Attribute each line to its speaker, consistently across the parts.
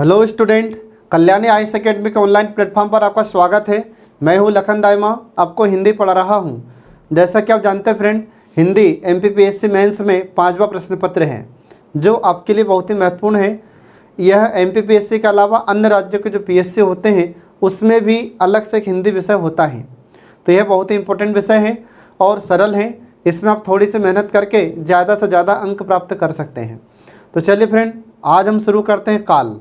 Speaker 1: Hello student, Kalyani IAS academy के online platform पर आपका स्वागत है। मैं हूं लखन दाइमा, आपको हिंदी पढ़ा रहा हूं। जैसा कि आप जानते हैं फ्रेंड, हिंदी एमपीपीएससी मेंस में 5वां प्रश्न पत्र है जो आपके लिए बहुत ही महत्वपूर्ण है। यह एमपीपीएससी के अलावा अन्य राज्यों के जो पीएससी होते हैं उसमें भी अलग से एक हिंदी विषय होता है। तो यह बहुत ही इंपॉर्टेंट विषय है और सरल है। इसमें आप थोड़ी सी मेहनत करके ज़्यादा से ज़्यादा अंक प्राप्त कर सकते हैं। तो चलिए फ्रेंड, आज हम शुरू करते हैं काल।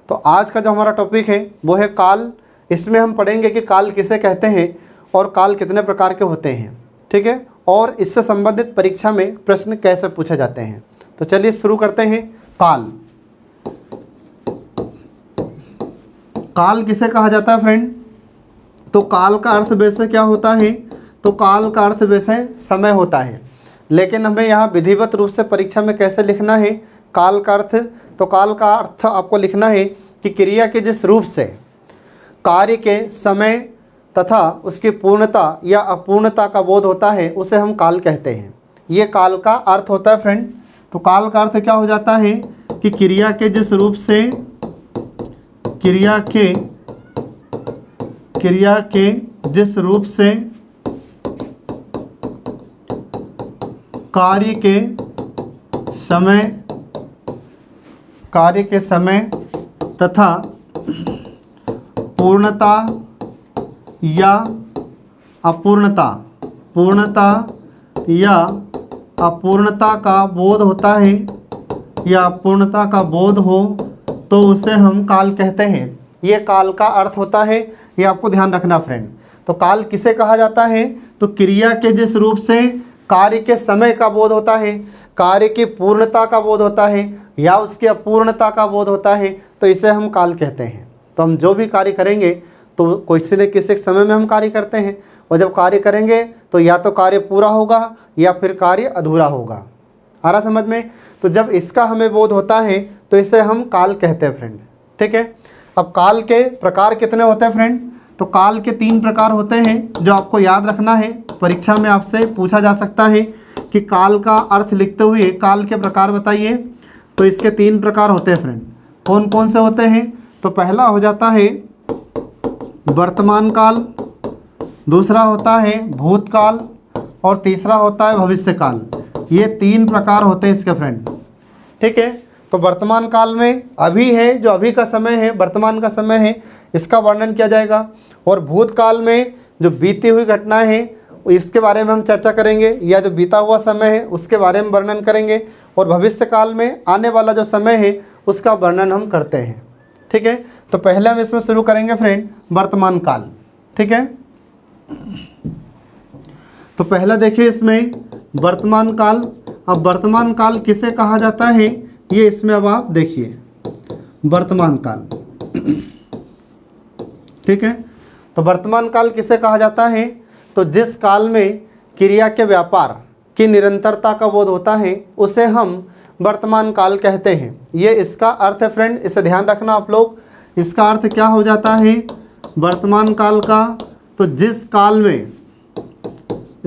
Speaker 1: तो आज का जो हमारा टॉपिक है वो है काल। इसमें हम पढ़ेंगे कि काल किसे कहते हैं और काल कितने प्रकार के होते हैं, ठीक है, और इससे संबंधित परीक्षा में प्रश्न कैसे पूछे जाते हैं। तो चलिए शुरू करते हैं। काल, काल किसे कहा जाता है फ्रेंड? तो काल का अर्थ वैसे क्या होता है? तो काल का अर्थ वैसे समय होता है, लेकिन हमें यहाँ विधिवत रूप से परीक्षा में कैसे लिखना है काल का अर्थ? तो काल का अर्थ आपको लिखना है कि क्रिया के जिस रूप से कार्य के समय तथा उसकी पूर्णता या अपूर्णता का बोध होता है उसे हम काल कहते हैं। ये काल का अर्थ होता है फ्रेंड। तो काल का अर्थ क्या हो जाता है कि क्रिया के जिस रूप से जिस रूप से कार्य के समय तथा पूर्णता या अपूर्णता का बोध होता है या अपूर्णता का बोध हो तो उसे हम काल कहते हैं। ये काल का अर्थ होता है, ये आपको ध्यान रखना फ्रेंड। तो काल किसे कहा जाता है? तो क्रिया के जिस रूप से कार्य के समय का बोध होता है, कार्य की पूर्णता का बोध होता है या उसकी अपूर्णता का बोध होता है, तो इसे हम काल कहते हैं। तो हम जो भी कार्य करेंगे तो किसी न किसी समय में हम कार्य करते हैं, और जब कार्य करेंगे तो या तो कार्य पूरा होगा या फिर कार्य अधूरा होगा। आ रहा समझ में? तो जब इसका हमें बोध होता है तो इसे हम काल कहते हैं फ्रेंड, ठीक है। अब काल के प्रकार कितने होते हैं फ्रेंड? तो काल के 3 प्रकार होते हैं जो आपको याद रखना है। परीक्षा में आपसे पूछा जा सकता है कि काल का अर्थ लिखते हुए काल के प्रकार बताइए। तो इसके 3 प्रकार होते हैं फ्रेंड। कौन कौन से होते हैं? तो पहला हो जाता है वर्तमान काल, दूसरा होता है भूतकाल और तीसरा होता है भविष्य काल। ये 3 प्रकार होते हैं इसके फ्रेंड, ठीक है। तो वर्तमान काल में अभी है, जो अभी का समय है, वर्तमान का समय है, इसका वर्णन किया जाएगा। और भूतकाल में जो बीती हुई घटनाएं हैं इसके बारे में हम चर्चा करेंगे, या जो बीता हुआ समय है उसके बारे में वर्णन करेंगे। और भविष्य काल में आने वाला जो समय है उसका वर्णन हम करते हैं, ठीक है। तो पहले हम इसमें शुरू करेंगे फ्रेंड वर्तमान काल, ठीक है। तो पहला देखिए इसमें वर्तमान काल। अब वर्तमान काल किसे कहा जाता है ये इसमें अब आप देखिए, वर्तमान काल, ठीक है। तो वर्तमान काल किसे कहा जाता है? तो जिस काल में क्रिया के व्यापार की निरंतरता का बोध होता है उसे हम वर्तमान काल कहते हैं। ये इसका अर्थ है फ्रेंड, इसे ध्यान रखना आप लोग। इसका अर्थ क्या हो जाता है वर्तमान काल का? तो जिस काल में,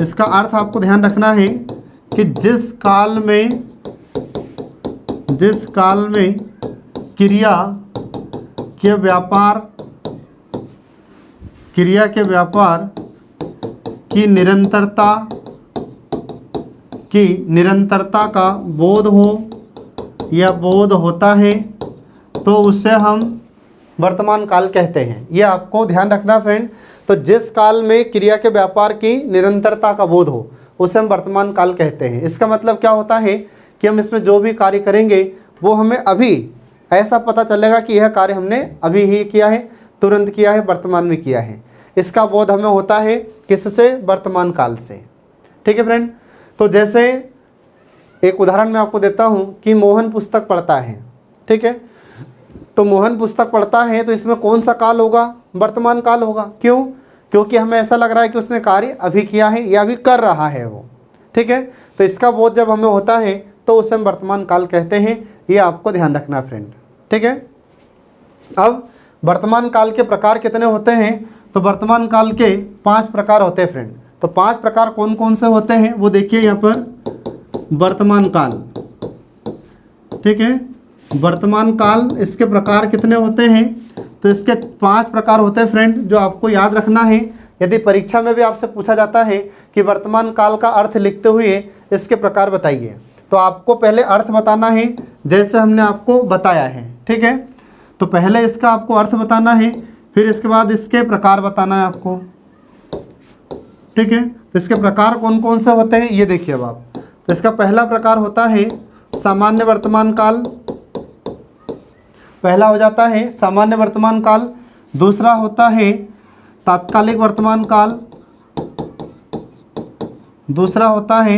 Speaker 1: इसका अर्थ आपको ध्यान रखना है कि जिस काल में क्रिया के व्यापार की निरंतरता का बोध हो या बोध होता है तो उसे हम वर्तमान काल कहते हैं। ये आपको ध्यान रखना फ्रेंड। तो जिस काल में क्रिया के व्यापार की निरंतरता का बोध हो उसे हम वर्तमान काल कहते हैं। इसका मतलब क्या होता है कि हम इसमें जो भी कार्य करेंगे वो हमें अभी ऐसा पता चलेगा कि यह कार्य हमने अभी ही किया है, तुरंत किया है, वर्तमान में किया है। इसका बोध हमें होता है किससे? वर्तमान काल से, ठीक है फ्रेंड। तो जैसे एक उदाहरण मैं आपको देता हूँ कि मोहन पुस्तक पढ़ता है, ठीक है। तो मोहन पुस्तक पढ़ता है तो इसमें कौन सा काल होगा? वर्तमान काल होगा। क्यों? क्योंकि हमें ऐसा लग रहा है कि उसने कार्य अभी किया है या अभी कर रहा है वो, ठीक है। तो इसका बोध जब हमें होता है तो उसे हम वर्तमान काल कहते हैं। ये आपको ध्यान रखना फ्रेंड, ठीक है। अब वर्तमान काल के प्रकार कितने होते हैं? तो वर्तमान काल के 5 प्रकार होते हैं फ्रेंड। तो 5 प्रकार कौन कौन से होते हैं वो देखिए यहाँ पर। वर्तमान काल, ठीक है। वर्तमान काल, इसके प्रकार कितने होते हैं? तो इसके 5 प्रकार होते हैं फ्रेंड, जो आपको याद रखना है। यदि परीक्षा में भी आपसे पूछा जाता है कि वर्तमान काल का अर्थ लिखते हुए इसके प्रकार बताइए, तो आपको पहले अर्थ बताना है जैसे हमने आपको बताया है, ठीक है। तो पहले इसका आपको अर्थ बताना है, फिर इसके बाद इसके प्रकार बताना है आपको, ठीक है। तो इसके प्रकार कौन कौन से होते हैं ये देखिए अब आप। तो इसका पहला प्रकार होता है सामान्य वर्तमान काल, पहला हो जाता है सामान्य वर्तमान काल। दूसरा होता है तात्कालिक वर्तमान काल, दूसरा होता है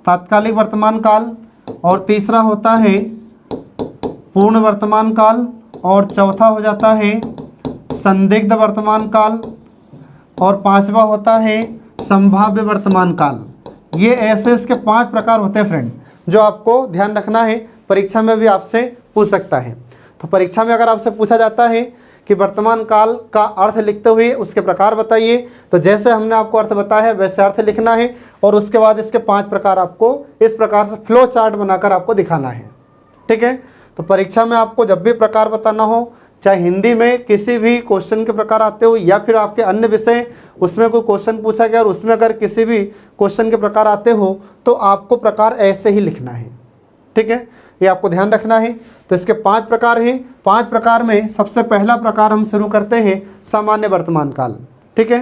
Speaker 1: तात्कालिक वर्तमान काल, और तीसरा होता है पूर्ण वर्तमान काल, और चौथा हो जाता है संदिग्ध वर्तमान काल, और पांचवा होता है संभाव्य वर्तमान काल। ये ऐसे इसके 5 प्रकार होते हैं फ्रेंड, जो आपको ध्यान रखना है, परीक्षा में भी आपसे पूछ सकता है। तो परीक्षा में अगर आपसे पूछा जाता है कि वर्तमान काल का अर्थ लिखते हुए उसके प्रकार बताइए, तो जैसे हमने आपको अर्थ बताया है वैसे अर्थ लिखना है, और उसके बाद इसके 5 प्रकार आपको इस प्रकार से फ्लो चार्ट बनाकर आपको दिखाना है, ठीक है। तो परीक्षा में आपको जब भी प्रकार बताना हो, चाहे हिंदी में किसी भी क्वेश्चन के प्रकार आते हो या फिर आपके अन्य विषय उसमें कोई क्वेश्चन पूछा गया और उसमें अगर किसी भी क्वेश्चन के प्रकार आते हो, तो आपको प्रकार ऐसे ही लिखना है, ठीक है। ये आपको ध्यान रखना है। तो इसके 5 प्रकार हैं। 5 प्रकार में सबसे पहला प्रकार हम शुरू करते हैं सामान्य वर्तमान काल, ठीक है।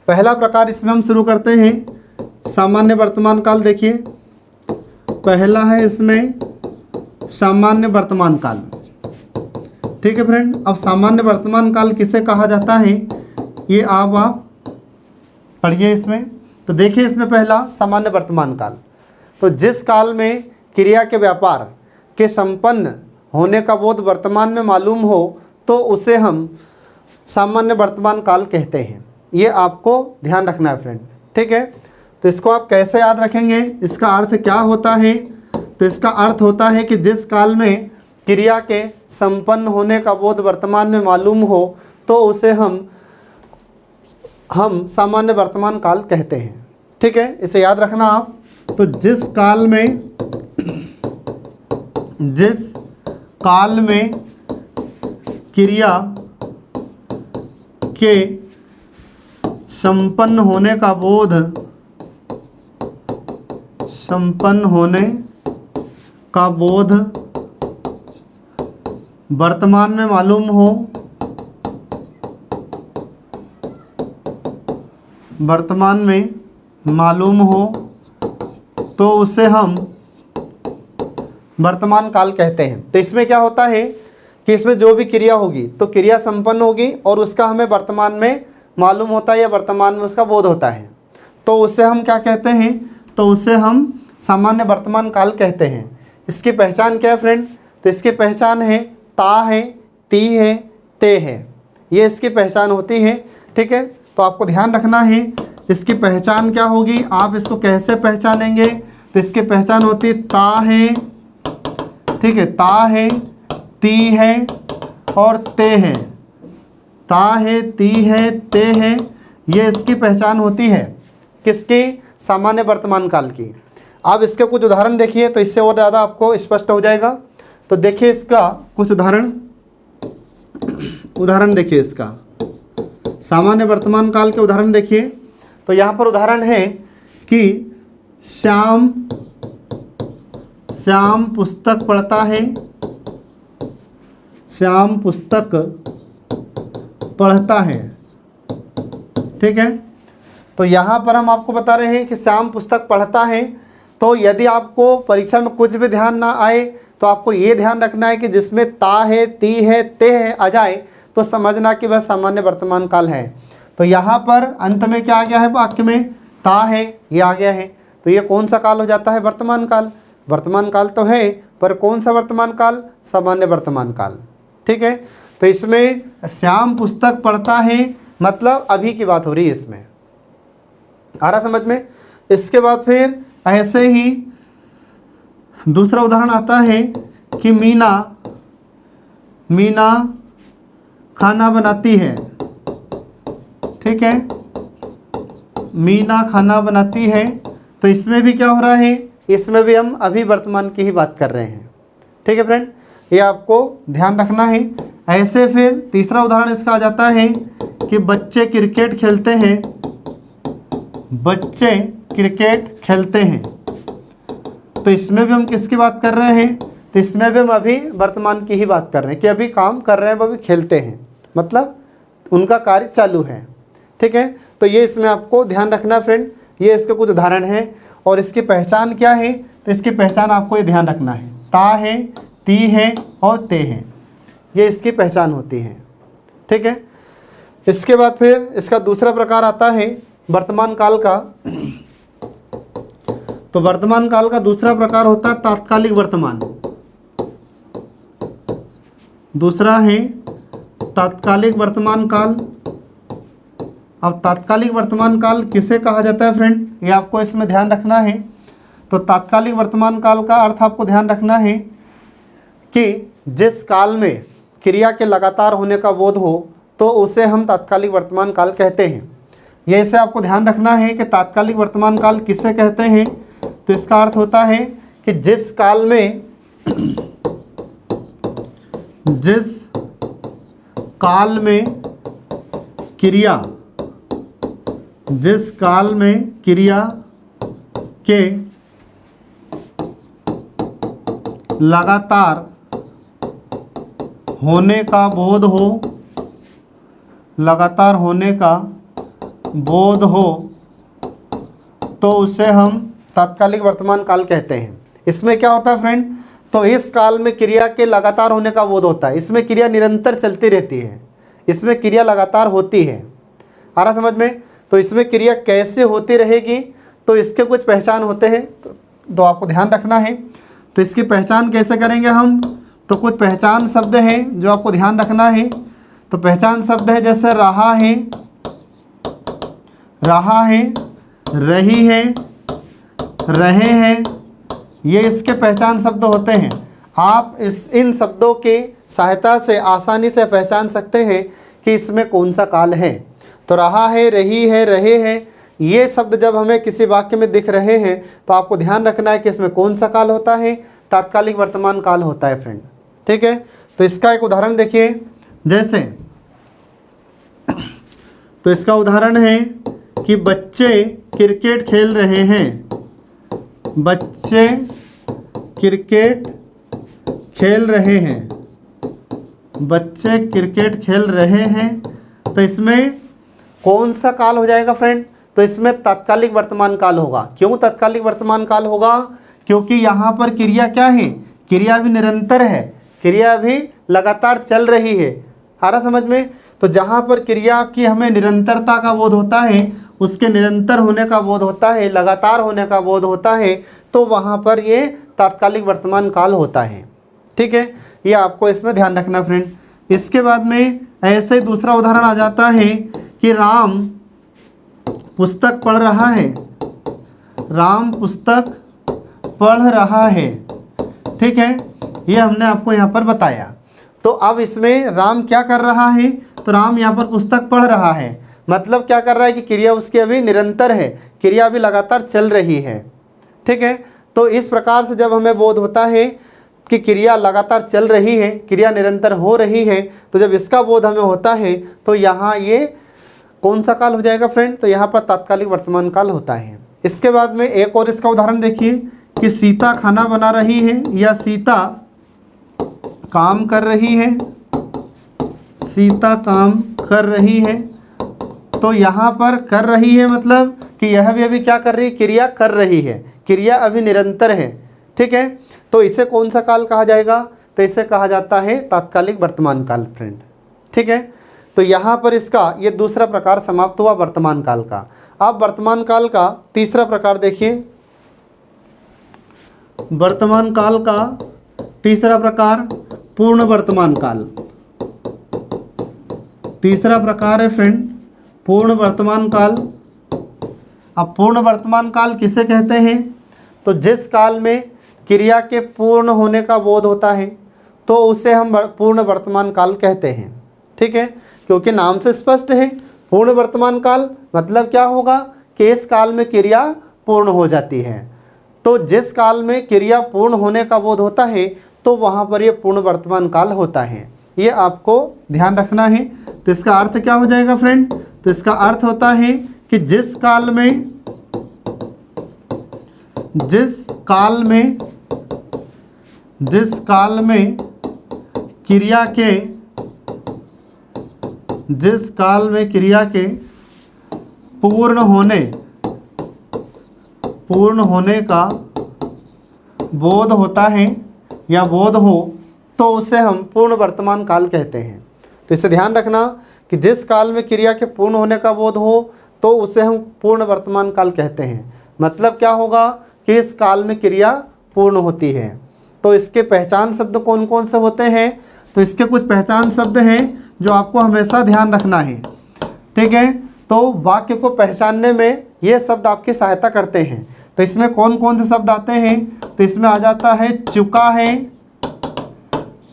Speaker 1: पहला प्रकार इसमें हम शुरू करते हैं सामान्य वर्तमान काल। देखिए पहला है इसमें सामान्य वर्तमान काल, ठीक है फ्रेंड। अब सामान्य वर्तमान काल किसे कहा जाता है ये आप पढ़िए इसमें। तो देखिए इसमें पहला सामान्य वर्तमान काल, तो जिस काल में क्रिया के व्यापार के संपन्न होने का बोध वर्तमान में मालूम हो, तो उसे हम सामान्य वर्तमान काल कहते हैं। ये आपको ध्यान रखना है फ्रेंड, ठीक है। तो इसको आप कैसे याद रखेंगे, इसका अर्थ क्या होता है? तो इसका अर्थ होता है कि जिस काल में क्रिया के संपन्न होने का बोध वर्तमान में मालूम हो, तो उसे हम सामान्य वर्तमान काल कहते हैं, ठीक है। इसे याद रखना आप। तो जिस काल में क्रिया के संपन्न होने का बोध वर्तमान में मालूम हो, तो उसे हम वर्तमान काल कहते हैं। तो इसमें क्या होता है कि इसमें जो भी क्रिया होगी तो क्रिया संपन्न होगी और उसका हमें वर्तमान में मालूम होता है या वर्तमान में उसका बोध होता है, तो उसे हम क्या कहते हैं? तो उसे हम सामान्य वर्तमान काल कहते हैं। इसकी पहचान क्या है फ्रेंड? तो इसकी पहचान है ता है, ती है, ते है, ये इसकी पहचान होती है, ठीक है। तो आपको ध्यान रखना है इसकी पहचान क्या होगी, आप इसको कैसे पहचानेंगे। तो इसकी पहचान होती है ता है, ठीक है, ता है, ती है और ते है। ता है, ती है, ते है, ये इसकी पहचान होती है किसकी? सामान्य वर्तमान काल की। अब इसके कुछ उदाहरण देखिए तो इससे और ज़्यादा आपको स्पष्ट हो जाएगा। तो देखिए इसका कुछ उदाहरण देखिए इसका सामान्य वर्तमान काल के उदाहरण देखिए। तो यहाँ पर उदाहरण है कि श्याम पुस्तक पढ़ता है, श्याम पुस्तक पढ़ता है, ठीक है। तो यहाँ पर हम आपको बता रहे हैं कि श्याम पुस्तक पढ़ता है। तो यदि आपको परीक्षा में कुछ भी ध्यान ना आए तो आपको ये ध्यान रखना है कि जिसमें ता है, ती है, ते है आ जाए तो समझना कि वह सामान्य वर्तमान काल है। तो यहाँ पर अंत में क्या आ गया है वाक्य में? ता है, ये आ गया है। तो ये कौन सा काल हो जाता है? वर्तमान काल। वर्तमान काल तो है पर कौन सा वर्तमान काल? सामान्य वर्तमान काल, ठीक है। तो इसमें श्याम पुस्तक पढ़ता है मतलब अभी की बात हो रही है, इसमें आ रहा समझ में। इसके बाद फिर ऐसे ही दूसरा उदाहरण आता है कि मीना खाना बनाती है, ठीक है, मीना खाना बनाती है। तो इसमें भी क्या हो रहा है इसमें भी हम अभी वर्तमान की ही बात कर रहे हैं। ठीक है फ्रेंड, ये आपको ध्यान रखना है। ऐसे फिर तीसरा उदाहरण इसका आ जाता है कि बच्चे क्रिकेट खेलते हैं, बच्चे क्रिकेट खेलते हैं। तो इसमें भी हम किसकी बात कर रहे हैं? तो इसमें भी हम अभी वर्तमान की ही बात कर रहे हैं कि अभी काम कर रहे हैं, वो अभी खेलते हैं, मतलब उनका कार्य चालू है। ठीक है, तो ये इसमें आपको ध्यान रखना फ्रेंड। ये इसके कुछ उदाहरण हैं और इसकी पहचान क्या है? तो इसकी पहचान आपको ये ध्यान रखना है, ता है, ती है और ते है, ये इसकी पहचान होती है। ठीक है, इसके बाद फिर इसका दूसरा प्रकार आता है वर्तमान काल का। तो वर्तमान काल का दूसरा प्रकार होता है तात्कालिक वर्तमान। दूसरा है तात्कालिक वर्तमान काल। अब तात्कालिक वर्तमान काल किसे कहा जाता है फ्रेंड, ये आपको इसमें ध्यान रखना है। तो तात्कालिक वर्तमान काल का अर्थ आपको ध्यान रखना है कि जिस काल में क्रिया के लगातार होने का बोध हो तो उसे हम तात्कालिक वर्तमान काल कहते हैं। ये इसे आपको ध्यान रखना है कि तात्कालिक वर्तमान काल किसे कहते हैं। तो इसका अर्थ होता है कि जिस काल में क्रिया के लगातार होने का बोध हो, लगातार होने का बोध हो तो उसे हम तात्कालिक वर्तमान काल कहते हैं। इसमें क्या होता है फ्रेंड, तो इस काल में क्रिया के लगातार होने का बोध होता है। इसमें क्रिया निरंतर चलती रहती है, इसमें क्रिया लगातार होती है। आ रहा समझ में? तो इसमें क्रिया कैसे होती रहेगी, तो इसके कुछ पहचान होते हैं, तो आपको ध्यान रखना है। तो इसकी पहचान कैसे करेंगे हम, तो कुछ पहचान शब्द हैं जो आपको ध्यान रखना है। तो पहचान शब्द है जैसे रहा है, रही है, रहे हैं, ये इसके पहचान शब्द होते हैं। आप इन शब्दों के सहायता से आसानी से पहचान सकते हैं कि इसमें कौन सा काल है। तो रहा है, रही है, रहे हैं, ये शब्द जब हमें किसी वाक्य में दिख रहे हैं तो आपको ध्यान रखना है कि इसमें कौन सा काल होता है, तात्कालिक वर्तमान काल होता है फ्रेंड। ठीक है, तो इसका एक उदाहरण देखिए, जैसे तो इसका उदाहरण है कि बच्चे क्रिकेट खेल रहे हैं, बच्चे क्रिकेट खेल रहे हैं, बच्चे क्रिकेट खेल रहे हैं। तो इसमें कौन सा काल हो जाएगा फ्रेंड, तो इसमें तात्कालिक वर्तमान काल होगा। क्यों तात्कालिक वर्तमान काल होगा, क्योंकि यहाँ पर क्रिया क्या है, क्रिया भी निरंतर है, क्रिया भी लगातार चल रही है। आ रहा समझ में? तो जहाँ पर क्रिया की हमें निरंतरता का बोध होता है, उसके निरंतर होने का बोध होता है, लगातार होने का बोध होता है, तो वहाँ पर ये तात्कालिक वर्तमान काल होता है। ठीक है, ये आपको इसमें ध्यान रखना फ्रेंड। इसके बाद में ऐसे ही दूसरा उदाहरण आ जाता है कि राम पुस्तक पढ़ रहा है, राम पुस्तक पढ़ रहा है। ठीक है, ये हमने आपको यहाँ पर बताया। तो अब इसमें राम क्या कर रहा है, तो राम यहाँ पर पुस्तक पढ़ रहा है, मतलब क्या कर रहा है कि क्रिया उसकी अभी निरंतर है, क्रिया अभी लगातार चल रही है। ठीक है, तो इस प्रकार से जब हमें बोध होता है कि क्रिया लगातार चल रही है, क्रिया निरंतर हो रही है, तो जब इसका बोध हमें होता है तो यहाँ ये कौन सा काल हो जाएगा फ्रेंड, तो यहाँ पर तात्कालिक वर्तमान काल होता है। इसके बाद में एक और इसका उदाहरण देखिए कि सीता खाना बना रही है या सीता काम कर रही है, सीता काम कर रही है। तो यहाँ पर कर रही है मतलब कि यह भी अभी क्या कर रही है, क्रिया कर रही है, क्रिया अभी निरंतर है। ठीक है, तो इसे कौन सा काल कहा जाएगा, तो इसे कहा जाता है तात्कालिक वर्तमान काल फ्रेंड। ठीक है, तो यहाँ पर इसका ये दूसरा प्रकार समाप्त हुआ वर्तमान काल का। अब वर्तमान काल का तीसरा प्रकार देखिए। वर्तमान काल का तीसरा प्रकार पूर्ण वर्तमान काल। तीसरा प्रकार है फ्रेंड पूर्ण वर्तमान काल। अब पूर्ण वर्तमान काल किसे कहते हैं, तो जिस काल में क्रिया के पूर्ण होने का बोध होता है तो उसे हम पूर्ण वर्तमान काल कहते हैं। ठीक है, क्योंकि नाम से स्पष्ट है, पूर्ण वर्तमान काल मतलब क्या होगा कि इस काल में क्रिया पूर्ण हो जाती है। तो जिस काल में क्रिया पूर्ण होने का बोध होता है तो वहाँ पर ये पूर्ण वर्तमान काल होता है। ये आपको ध्यान रखना है। तो इसका अर्थ क्या हो जाएगा फ्रेंड? तो इसका अर्थ होता है कि जिस काल में क्रिया के पूर्ण होने का बोध होता है या बोध हो तो उसे हम पूर्ण वर्तमान काल कहते हैं। तो इसे ध्यान रखना कि जिस काल में क्रिया के पूर्ण होने का बोध हो तो उसे हम पूर्ण वर्तमान काल कहते हैं। मतलब क्या होगा कि इस काल में क्रिया पूर्ण होती है। तो इसके पहचान शब्द कौन कौन से होते हैं? तो इसके कुछ पहचान शब्द हैं जो आपको हमेशा ध्यान रखना है, ठीक है। तो वाक्य को पहचानने में ये शब्द आपकी सहायता करते हैं। तो इसमें कौन कौन से शब्द आते हैं? तो इसमें आ जाता है चुका है,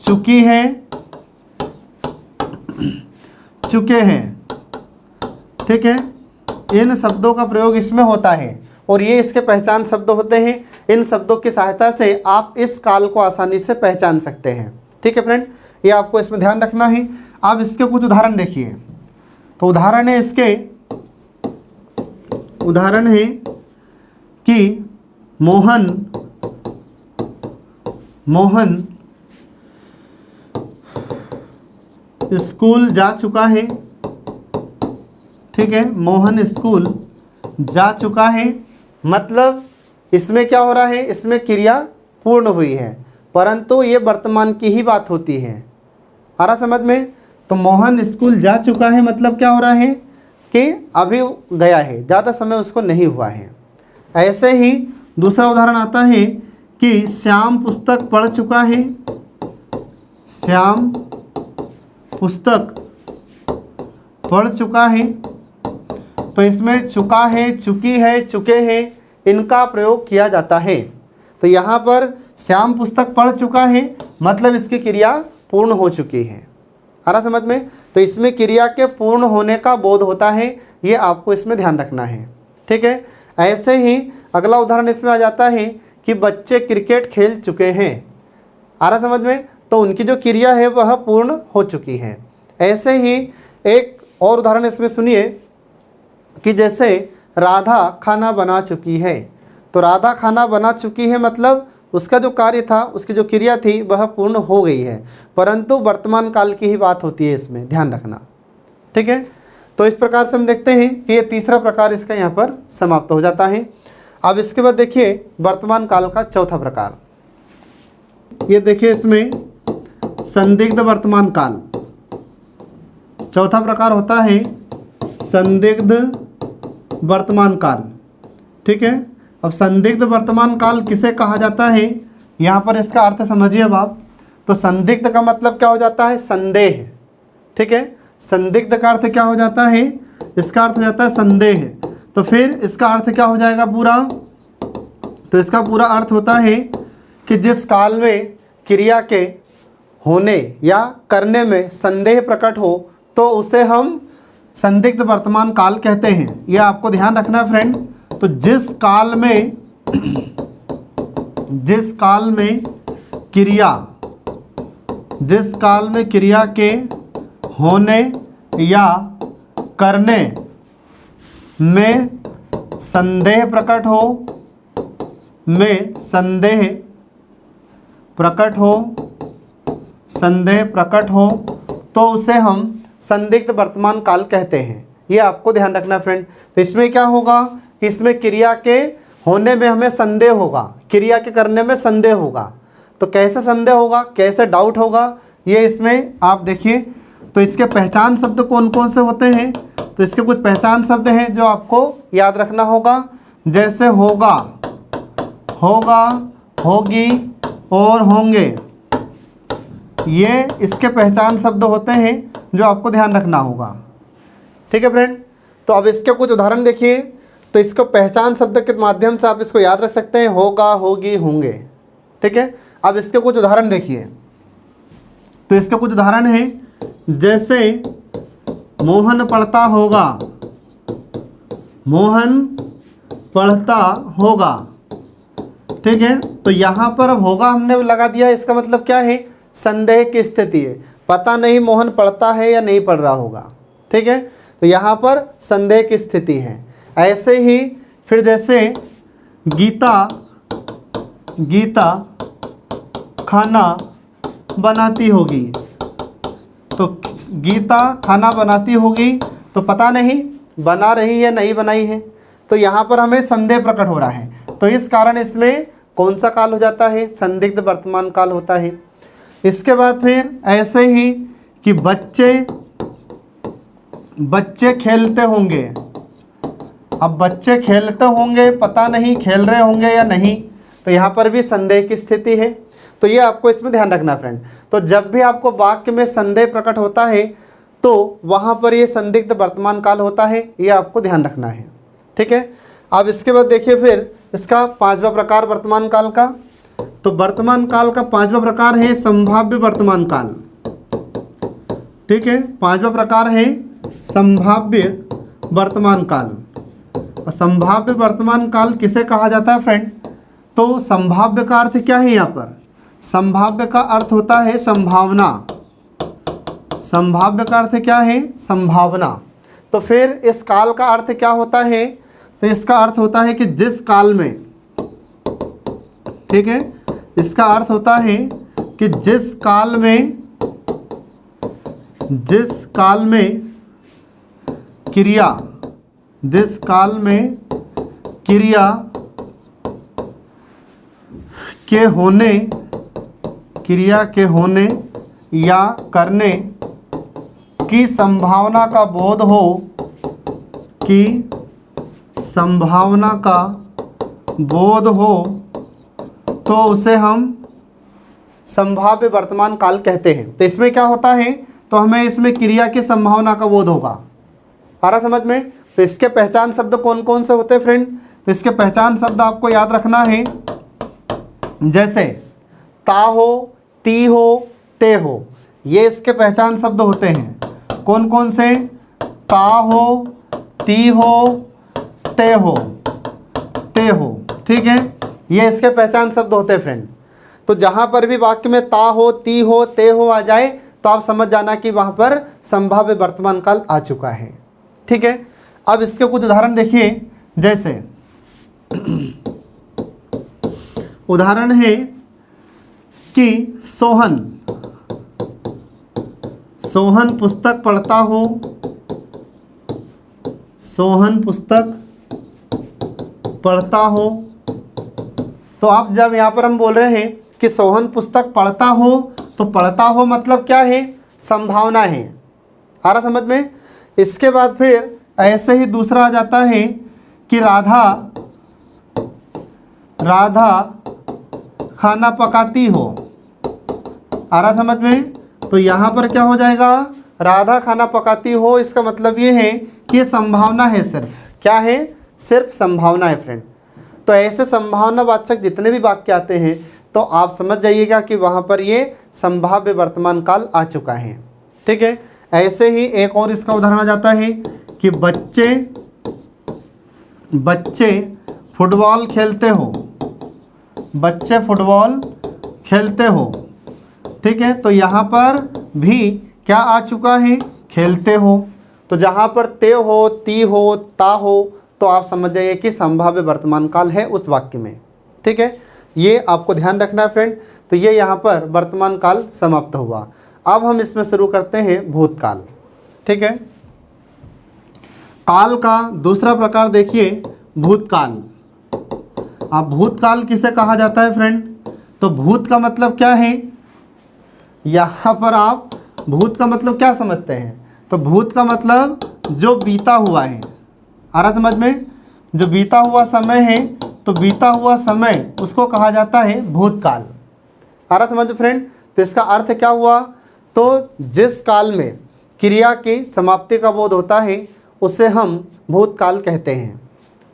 Speaker 1: चुकी है, चुके हैं, ठीक है। इन शब्दों का प्रयोग इसमें होता है और ये इसके पहचान शब्द होते हैं। इन शब्दों की सहायता से आप इस काल को आसानी से पहचान सकते हैं, ठीक है फ्रेंड। ये आपको इसमें ध्यान रखना है। अब इसके कुछ उदाहरण देखिए। तो उदाहरण है कि मोहन स्कूल जा चुका है, ठीक है। मोहन स्कूल जा चुका है, मतलब इसमें क्या हो रहा है? इसमें क्रिया पूर्ण हुई है परंतु ये वर्तमान की ही बात होती है। आ रहा समझ में? तो मोहन स्कूल जा चुका है मतलब क्या हो रहा है कि अभी गया है, ज़्यादा समय उसको नहीं हुआ है। ऐसे ही दूसरा उदाहरण आता है कि श्याम पुस्तक पढ़ चुका है, श्याम पुस्तक पढ़ चुका है। तो इसमें चुका है, चुकी है, चुके हैं, इनका प्रयोग किया जाता है। तो यहाँ पर श्याम पुस्तक पढ़ चुका है मतलब इसकी क्रिया पूर्ण हो चुकी है। आ रहा समझ में? तो इसमें क्रिया के पूर्ण होने का बोध होता है, ये आपको इसमें ध्यान रखना है, ठीक है। ऐसे ही अगला उदाहरण इसमें आ जाता है कि बच्चे क्रिकेट खेल चुके हैं। आ रहा समझ में? तो उनकी जो क्रिया है वह पूर्ण हो चुकी है। ऐसे ही एक और उदाहरण इसमें सुनिए कि जैसे राधा खाना बना चुकी है। तो राधा खाना बना चुकी है मतलब उसका जो कार्य था, उसकी जो क्रिया थी वह पूर्ण हो गई है, परंतु वर्तमान काल की ही बात होती है, इसमें ध्यान रखना, ठीक है। तो इस प्रकार से हम देखते हैं कि ये तीसरा प्रकार इसका यहाँ पर समाप्त हो जाता है। अब इसके बाद देखिए वर्तमान काल का चौथा प्रकार। ये देखिए इसमें संदिग्ध वर्तमान काल। चौथा प्रकार होता है संदिग्ध वर्तमान काल, ठीक है। अब संदिग्ध वर्तमान काल किसे कहा जाता है? यहाँ पर इसका अर्थ समझिए अब आप। तो संदिग्ध का मतलब क्या हो जाता है? संदेह, ठीक है। संदिग्ध का अर्थ क्या हो जाता है? इसका अर्थ हो जाता है संदेह। तो फिर इसका अर्थ क्या हो जाएगा पूरा? तो इसका पूरा अर्थ होता है कि जिस काल में क्रिया के होने या करने में संदेह प्रकट हो तो उसे हम संदिग्ध वर्तमान काल कहते हैं। यह आपको ध्यान रखना है फ्रेंड। तो जिस काल में क्रिया के होने या करने में संदेह प्रकट हो तो उसे हम संदिग्ध वर्तमान काल कहते हैं। ये आपको ध्यान रखना फ्रेंड। तो इसमें क्या होगा कि इसमें क्रिया के होने में हमें संदेह होगा, क्रिया के करने में संदेह होगा। तो कैसे संदेह होगा, कैसे डाउट होगा, ये इसमें आप देखिए। तो इसके पहचान शब्द कौन कौन से होते हैं? तो इसके कुछ पहचान शब्द हैं जो आपको याद रखना होगा। जैसे होगा, होगी और होंगे, ये इसके पहचान शब्द होते हैं जो आपको ध्यान रखना होगा, ठीक है फ्रेंड। तो अब इसके कुछ उदाहरण देखिए। तो इसको पहचान शब्द के माध्यम से आप इसको याद रख सकते हैं, होगा, होगी, होंगे, ठीक है। अब इसके कुछ उदाहरण देखिए। तो इसके कुछ उदाहरण हैं जैसे मोहन पढ़ता होगा, मोहन पढ़ता होगा, ठीक है, तो यहाँ पर अब होगा हमने लगा दिया, इसका मतलब क्या है, संदेह की स्थिति है, पता नहीं मोहन पढ़ता है या नहीं पढ़ रहा होगा। ठीक है, तो यहाँ पर संदेह की स्थिति है। ऐसे ही फिर जैसे गीता खाना बनाती होगी, तो गीता खाना बनाती होगी तो पता नहीं बना रही है नहीं बनाई है, तो यहाँ पर हमें संदेह प्रकट हो रहा है, तो इस कारण इसमें कौन सा काल हो जाता है, संदिग्ध वर्तमान काल होता है। इसके बाद फिर ऐसे ही कि बच्चे खेलते होंगे, अब बच्चे खेलते होंगे, पता नहीं खेल रहे होंगे या नहीं, तो यहाँ पर भी संदेह की स्थिति है। तो ये आपको इसमें ध्यान रखना फ्रेंड। तो जब भी आपको वाक्य में संदेह प्रकट होता है तो वहाँ पर ये संदिग्ध वर्तमान काल होता है, ये आपको ध्यान रखना है। ठीक है, अब इसके बाद देखिए फिर इसका पांचवा प्रकार वर्तमान काल का। तो वर्तमान काल का पांचवा प्रकार है संभाव्य वर्तमान काल। ठीक है, पांचवा प्रकार है संभाव्य वर्तमान काल। और संभाव्य वर्तमान काल किसे कहा जाता है फ्रेंड, तो संभाव्य का अर्थ क्या है, यहाँ पर संभाव्य का अर्थ होता है संभावना। संभाव्य का अर्थ क्या है, संभावना। तो फिर इस काल का अर्थ क्या होता है, तो इसका अर्थ होता है कि जिस काल में, ठीक है, इसका अर्थ होता है कि जिस काल में क्रिया के होने या करने की संभावना का बोध हो, तो उसे हम संभाव्य वर्तमान काल कहते हैं। तो इसमें क्या होता है, तो हमें इसमें क्रिया की संभावना का बोध होगा। आ रहा समझ में। तो इसके पहचान शब्द कौन कौन से होते हैं फ्रेंड, तो इसके पहचान शब्द आपको याद रखना है, जैसे ता हो, ती हो, ते हो, ये इसके पहचान शब्द होते हैं। कौन कौन से, ता हो, ती हो, ते हो। ठीक है, ये इसके पहचान शब्द होते हैं फ्रेंड। तो जहाँ पर भी वाक्य में ता हो, ती हो, ते हो आ जाए तो आप समझ जाना कि वहाँ पर संभाव्य वर्तमान काल आ चुका है। ठीक है, अब इसके कुछ उदाहरण देखिए। जैसे उदाहरण है कि सोहन पुस्तक पढ़ता हो, तो आप जब यहाँ पर हम बोल रहे हैं कि सोहन पुस्तक पढ़ता हो, तो पढ़ता हो मतलब क्या है, संभावना है। आ रहा समझ में। इसके बाद फिर ऐसे ही दूसरा आ जाता है कि राधा खाना पकाती हो। आ रहा समझ में। तो यहाँ पर क्या हो जाएगा, राधा खाना पकाती हो, इसका मतलब ये है कि ये संभावना है, सिर्फ क्या है, सिर्फ संभावना है फ्रेंड। तो ऐसे संभावना वाचक जितने भी वाक्य आते हैं तो आप समझ जाइएगा कि वहाँ पर ये संभाव्य वर्तमान काल आ चुका है। ठीक है, ऐसे ही एक और इसका उदाहरण आ जाता है कि बच्चे फुटबॉल खेलते हो। ठीक है, तो यहाँ पर भी क्या आ चुका है, खेलते हो। तो जहाँ पर ते हो, ती हो, ता हो, तो आप समझ जाइए कि संभाव्य वर्तमान काल है उस वाक्य में। ठीक है, ये आपको ध्यान रखना है फ्रेंड। तो ये यहाँ पर वर्तमान काल समाप्त हुआ। अब हम इसमें शुरू करते हैं भूतकाल। ठीक है, काल का दूसरा प्रकार देखिए, भूतकाल। अब भूतकाल किसे कहा जाता है फ्रेंड, तो भूत का मतलब क्या है, यहाँ पर आप भूत का मतलब क्या समझते हैं, तो भूत का मतलब जो बीता हुआ है। आ रहा समझ में, जो बीता हुआ समय है, तो बीता हुआ समय उसको कहा जाता है भूतकाल। आ रहा समझ फ्रेंड। तो इसका अर्थ क्या हुआ, तो जिस काल में क्रिया की समाप्ति का बोध होता है उसे हम भूतकाल कहते हैं।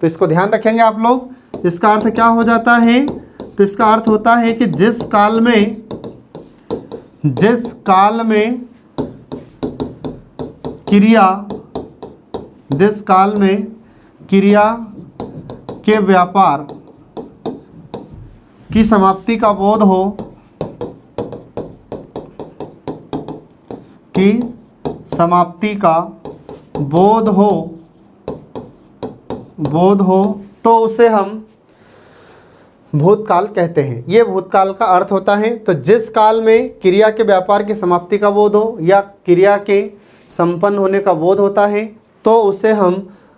Speaker 1: तो इसको ध्यान रखेंगे आप लोग। इसका अर्थ क्या हो जाता है, तो इसका अर्थ होता है कि जिस काल क्रिया के व्यापार की समाप्ति का बोध हो, की समाप्ति का बोध हो तो उसे हम भूतकाल कहते हैं। ये भूतकाल का अर्थ होता है। तो जिस काल में क्रिया के व्यापार की समाप्ति का बोध हो या क्रिया के संपन्न होने का बोध होता है तो उसे हम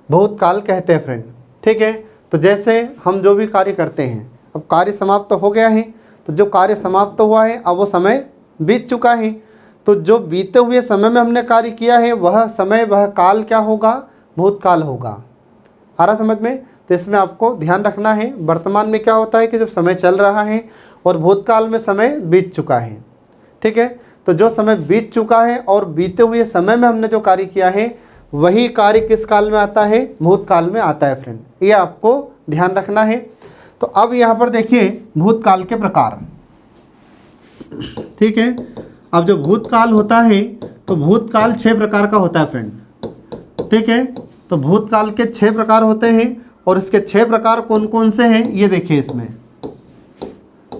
Speaker 1: भूतकाल कहते हैं फ्रेंड। ठीक है, तो जैसे हम जो भी कार्य करते हैं, अब कार्य समाप्त तो हो गया है, तो जो कार्य समाप्त हुआ है अब वो समय बीत चुका है, तो जो बीते हुए समय में हमने कार्य किया है वह समय, वह काल क्या होगा, भूतकाल होगा। आ रहा समझ में? तो इसमें आपको ध्यान रखना है, वर्तमान में क्या होता है कि जब समय चल रहा है और भूतकाल में समय बीत चुका है। ठीक है, तो जो समय बीत चुका है और बीते हुए समय में हमने जो कार्य किया है वही कार्य किस काल में आता है, भूतकाल में आता है फ्रेंड। ये आपको ध्यान रखना है। तो अब यहाँ पर देखिए भूतकाल के प्रकार। ठीक है, अब जो भूतकाल होता है तो भूतकाल 6 प्रकार का होता है फ्रेंड। ठीक है, तो भूतकाल के 6 प्रकार होते हैं और इसके 6 प्रकार कौन कौन से हैं ये देखिए इसमें।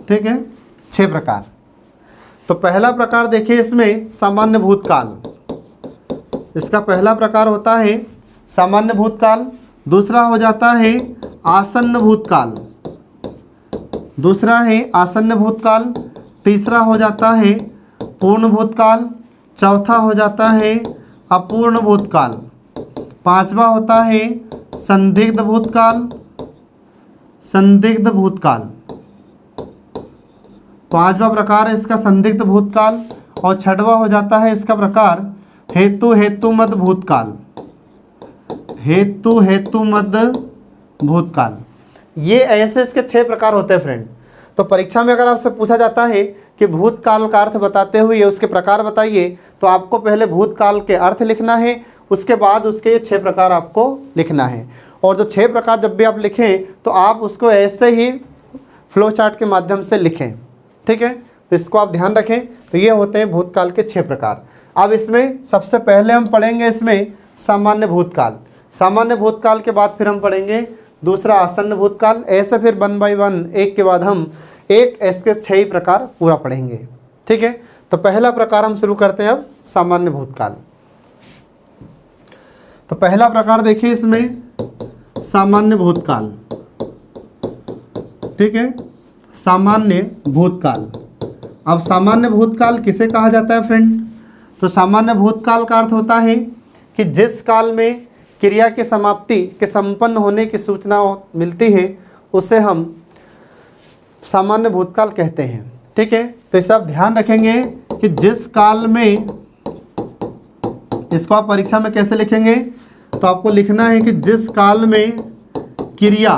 Speaker 1: ठीक है, 6 प्रकार। तो पहला प्रकार देखिए इसमें सामान्य भूतकाल, इसका पहला प्रकार होता है सामान्य भूतकाल। दूसरा हो जाता है आसन्न भूतकाल, दूसरा है आसन्न भूतकाल। तीसरा हो जाता है पूर्ण भूतकाल। चौथा हो जाता है अपूर्ण भूतकाल। पांचवा होता है संदिग्ध भूतकाल, संदिग्ध भूतकाल। पांचवा प्रकार है इसका संदिग्ध भूतकाल। और छठवा हो जाता है इसका प्रकार हेतुमद भूतकाल, हेतुमद भूतकाल। ये ऐसे इसके 6 प्रकार होते हैं फ्रेंड। तो परीक्षा में अगर आपसे पूछा जाता है कि भूतकाल का अर्थ बताते हुए उसके प्रकार बताइए, तो आपको पहले भूतकाल के अर्थ लिखना है, उसके बाद उसके ये 6 प्रकार आपको लिखना है। और जो 6 प्रकार जब भी आप लिखें तो आप उसको ऐसे ही फ्लो चार्ट के माध्यम से लिखें। ठीक है, तो इसको आप ध्यान रखें। तो ये होते हैं भूतकाल के 6 प्रकार। अब इसमें सबसे पहले हम पढ़ेंगे इसमें सामान्य भूतकाल। सामान्य भूतकाल के बाद फिर हम पढ़ेंगे दूसरा आसन्न भूतकाल। ऐसे फिर 1 बाय 1 एक के बाद हम एक इसके 6 ही प्रकार पूरा पढ़ेंगे। ठीक है, तो पहला प्रकार हम शुरू करते हैं अब सामान्य भूतकाल। तो पहला प्रकार देखिए इसमें सामान्य भूतकाल। ठीक है, सामान्य भूतकाल। अब सामान्य भूतकाल किसे कहा जाता है फ्रेंड? तो सामान्य भूतकाल का अर्थ होता है कि जिस काल में क्रिया की समाप्ति के संपन्न होने की सूचना मिलती है उसे हम सामान्य भूतकाल कहते हैं। ठीक है, तो इसे आप ध्यान रखेंगे कि जिस काल में, इसको आप परीक्षा में कैसे लिखेंगे, तो आपको लिखना है कि जिस काल में क्रिया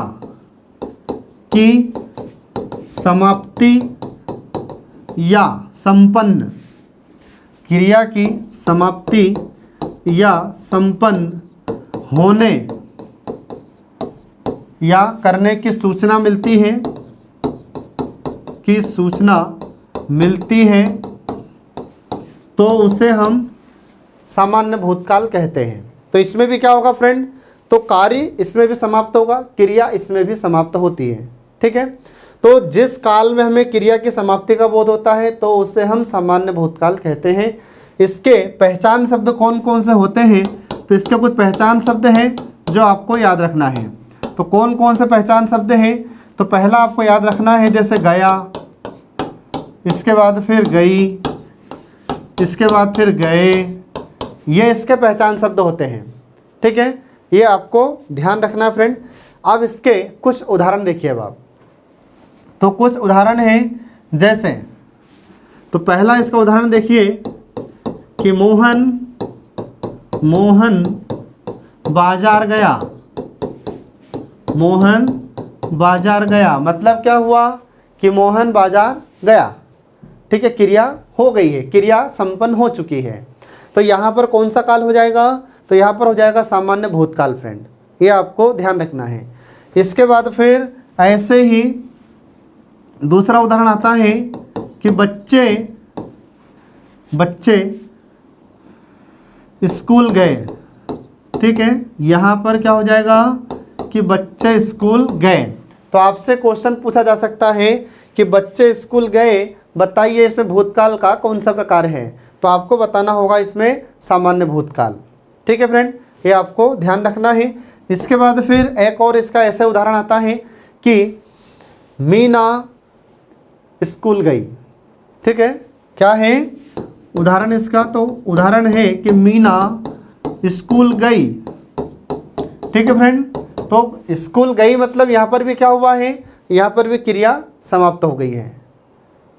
Speaker 1: की समाप्ति या संपन्न, क्रिया की समाप्ति या संपन्न होने या करने की सूचना मिलती है, की सूचना मिलती है तो उसे हम सामान्य भूतकाल कहते हैं। तो इसमें भी क्या होगा फ्रेंड, तो कार्य इसमें भी समाप्त होगा, क्रिया इसमें भी समाप्त होती है। ठीक है, तो जिस काल में हमें क्रिया की समाप्ति का बोध होता है तो उसे हम सामान्य भूतकाल कहते हैं। इसके पहचान शब्द कौन कौन से होते हैं, तो इसके कुछ पहचान शब्द हैं जो आपको याद रखना है। तो कौन कौन से पहचान शब्द हैं, तो पहला आपको याद रखना है जैसे गया, इसके बाद फिर गई, इसके बाद फिर गए, ये इसके पहचान शब्द होते हैं। ठीक है, ये आपको ध्यान रखना है फ्रेंड। अब इसके कुछ उदाहरण देखिए अब आप। तो कुछ उदाहरण हैं जैसे, तो पहला इसका उदाहरण देखिए कि मोहन बाजार गया। मोहन बाजार गया मतलब क्या हुआ कि मोहन बाजार गया। ठीक है, क्रिया हो गई है, क्रिया संपन्न हो चुकी है। तो यहाँ पर कौन सा काल हो जाएगा, तो यहाँ पर हो जाएगा सामान्य भूतकाल फ्रेंड, ये आपको ध्यान रखना है। इसके बाद फिर ऐसे ही दूसरा उदाहरण आता है कि बच्चे स्कूल गए। ठीक है, यहाँ पर क्या हो जाएगा कि बच्चे स्कूल गए। तो आपसे क्वेश्चन पूछा जा सकता है कि बच्चे स्कूल गए, बताइए इसमें भूतकाल का कौन सा प्रकार है? तो आपको बताना होगा इसमें सामान्य भूतकाल। ठीक है फ्रेंड, ये आपको ध्यान रखना है। इसके बाद फिर एक और इसका ऐसे उदाहरण आता है कि मीना स्कूल गई। ठीक है, क्या है उदाहरण इसका? तो उदाहरण है कि मीना स्कूल गई। ठीक है फ्रेंड, तो स्कूल गई मतलब यहाँ पर भी क्या हुआ है? यहाँ पर भी क्रिया समाप्त हो गई है।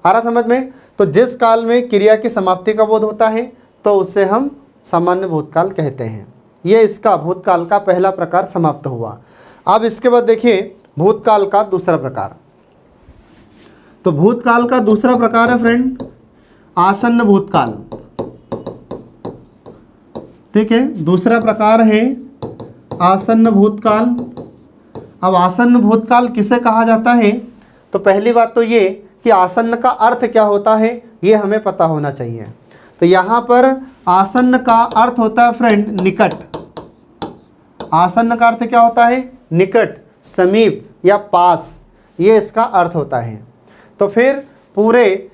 Speaker 1: आ रहा समझ में? तो जिस काल में क्रिया की समाप्ति का बोध होता है तो उसे हम सामान्य भूतकाल कहते हैं। ये इसका भूतकाल का पहला प्रकार समाप्त हुआ। अब इसके बाद देखिए भूतकाल का दूसरा प्रकार। तो भूतकाल का दूसरा प्रकार है फ्रेंड आसन्न भूतकाल। ठीक है, दूसरा प्रकार है आसन्न भूतकाल। अब आसन्न भूतकाल किसे कहा जाता है? तो पहली बात तो ये कि आसन्न का अर्थ क्या होता है ये हमें पता होना चाहिए। तो यहाँ पर आसन्न का अर्थ होता है फ्रेंड निकट। आसन्न का अर्थ क्या होता है? निकट, समीप या पास, ये इसका अर्थ होता है। तो फिर पूरे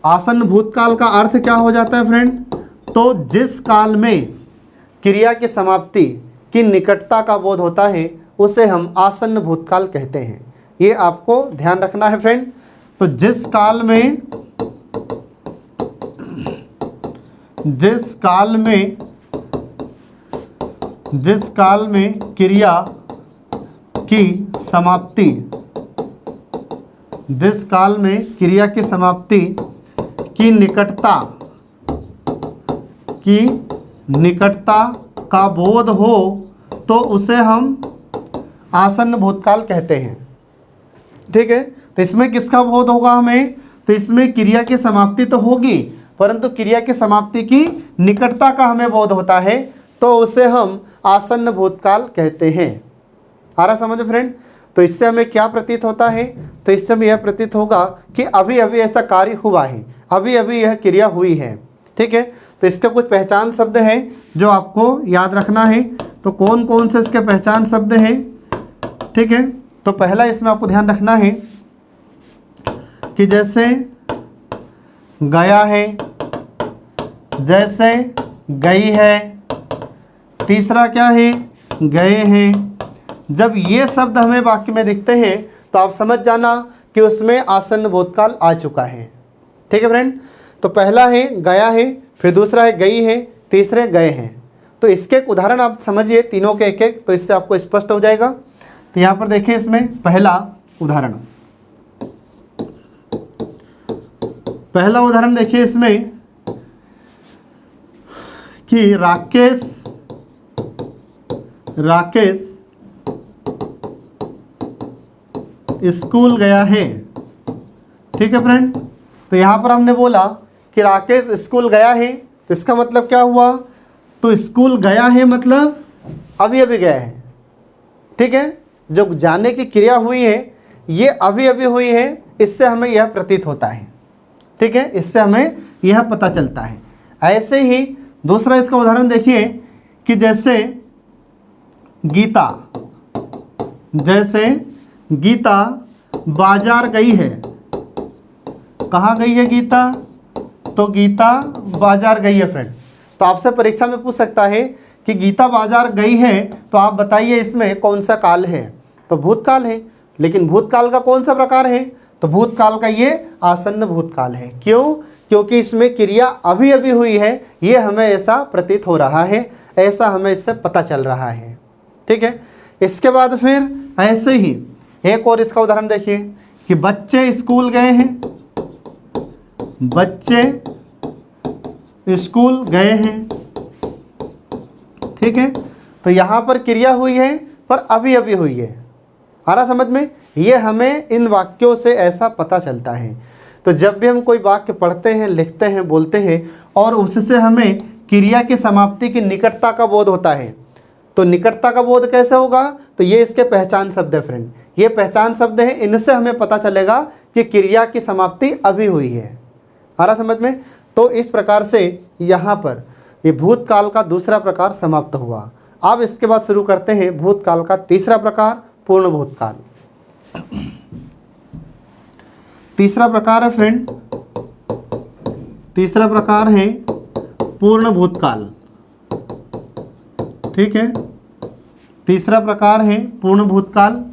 Speaker 1: आसन्न भूतकाल का अर्थ क्या हो जाता है फ्रेंड? तो जिस काल में क्रिया की समाप्ति की निकटता का बोध होता है उसे हम आसन्न भूतकाल कहते हैं। ये आपको ध्यान रखना है फ्रेंड। तो जिस काल में क्रिया की समाप्ति, जिस काल में क्रिया की समाप्ति की निकटता का बोध हो तो उसे हम आसन्न भूतकाल कहते हैं। ठीक है, तो इसमें किसका बोध होगा हमें? तो इसमें क्रिया की समाप्ति तो होगी परंतु क्रिया की समाप्ति की निकटता का हमें बोध होता है तो उसे हम आसन्न भूतकाल कहते हैं। आ रहा समझ फ्रेंड? तो इससे हमें क्या प्रतीत होता है? तो इससे हमें यह प्रतीत होगा कि अभी अभी ऐसा कार्य हुआ है, अभी अभी यह क्रिया हुई है। ठीक है, तो इसके कुछ पहचान शब्द हैं जो आपको याद रखना है। तो कौन कौन से इसके पहचान शब्द हैं? ठीक है, तो पहला इसमें आपको ध्यान रखना है कि जैसे गया है, जैसे गई है, तीसरा क्या है? गए हैं। जब ये शब्द हमें वाक्य में दिखते हैं तो आप समझ जाना कि उसमें आसन्न भूतकाल आ चुका है। ठीक है फ्रेंड, तो पहला है गया है, फिर दूसरा है गई है, तीसरे गए हैं। तो इसके एक उदाहरण आप समझिए तीनों के एक एक, तो इससे आपको स्पष्ट हो जाएगा। तो यहाँ पर देखिए इसमें पहला उदाहरण देखिए इसमें कि राकेश स्कूल गया है। ठीक है फ्रेंड, तो यहाँ पर हमने बोला कि राकेश स्कूल गया है, तो इसका मतलब क्या हुआ? तो स्कूल गया है मतलब अभी अभी गया है। ठीक है, जो जाने की क्रिया हुई है ये अभी अभी हुई है, इससे हमें यह प्रतीत होता है। ठीक है, इससे हमें यह पता चलता है। ऐसे ही दूसरा इसका उदाहरण देखिए कि जैसे गीता बाजार गई है। कहाँ गई है गीता? तो गीता बाजार गई है फ्रेंड। तो आपसे परीक्षा में पूछ सकता है कि गीता बाजार गई है, तो आप बताइए इसमें कौन सा काल है? तो भूतकाल है, लेकिन भूतकाल का कौन सा प्रकार है? तो भूतकाल का ये आसन्न भूतकाल है। क्यों? क्योंकि इसमें क्रिया अभी अभी हुई है, ये हमें ऐसा प्रतीत हो रहा है, ऐसा हमें इससे पता चल रहा है। ठीक है, इसके बाद फिर ऐसे ही एक और इसका उदाहरण देखिए कि बच्चे स्कूल गए हैं। बच्चे स्कूल गए हैं। ठीक है, तो यहाँ पर क्रिया हुई है पर अभी अभी हुई है। आ रहा समझ में? ये हमें इन वाक्यों से ऐसा पता चलता है। तो जब भी हम कोई वाक्य पढ़ते हैं, लिखते हैं, बोलते हैं और उससे हमें क्रिया की समाप्ति की निकटता का बोध होता है, तो निकटता का बोध कैसे होगा? तो ये इसके पहचान शब्द है फ्रेंड, ये पहचान शब्द है, इनसे हमें पता चलेगा कि क्रिया की समाप्ति अभी हुई है। आ रहा समझ में? तो इस प्रकार से यहाँ पर ये भूतकाल का दूसरा प्रकार समाप्त हुआ। अब इसके बाद शुरू करते हैं भूतकाल का तीसरा प्रकार, पूर्ण भूतकाल। तीसरा प्रकार है फ्रेंड, तीसरा प्रकार है पूर्ण भूतकाल। ठीक है, तीसरा प्रकार है पूर्ण भूतकाल।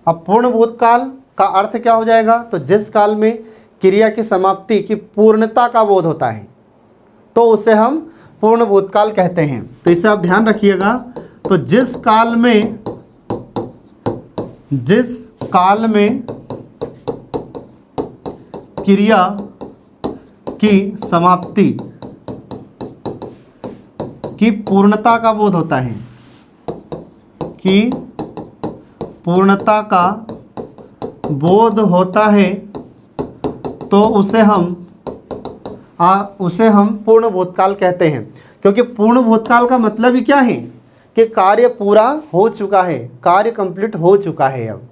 Speaker 1: अब पूर्ण भूतकाल का अर्थ क्या हो जाएगा, तो जिस काल में क्रिया की समाप्ति की पूर्णता का बोध होता है तो उसे हम पूर्ण भूतकाल कहते हैं। तो इसे आप ध्यान रखिएगा। तो जिस काल में क्रिया की समाप्ति की पूर्णता का बोध होता है, कि पूर्णता का बोध होता है, तो उसे हम पूर्ण भूतकाल कहते हैं। क्योंकि पूर्ण भूतकाल का मतलब ही क्या है कि कार्य पूरा हो चुका है, कार्य कंप्लीट हो चुका है। अब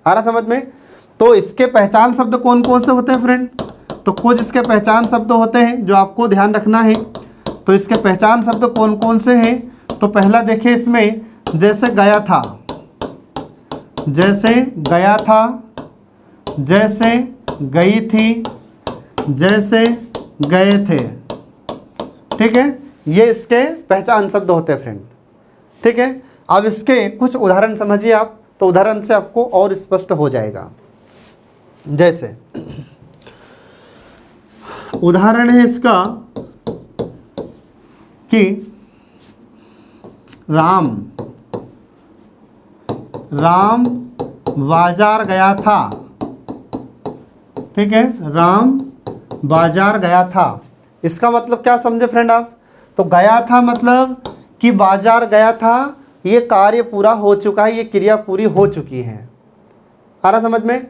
Speaker 1: आ रहा समझ में। तो इसके पहचान शब्द कौन कौन से होते हैं फ्रेंड, तो कुछ इसके पहचान शब्द होते हैं जो आपको ध्यान रखना है। तो इसके पहचान शब्द कौन कौन से हैं, तो पहला देखिए इसमें, जैसे गया था, जैसे गया था, जैसे गई थी, जैसे गए थे। ठीक है, ये इसके पहचान शब्द होते हैं फ्रेंड। ठीक है, अब इसके कुछ उदाहरण समझिए आप, तो उदाहरण से आपको और स्पष्ट हो जाएगा। जैसे उदाहरण है इसका कि राम बाजार गया था। ठीक है, राम बाजार गया था। इसका मतलब क्या समझे फ्रेंड आप, तो गया था मतलब कि बाजार गया था, ये कार्य पूरा हो चुका है, ये क्रिया पूरी हो चुकी है। आ रहा समझ में।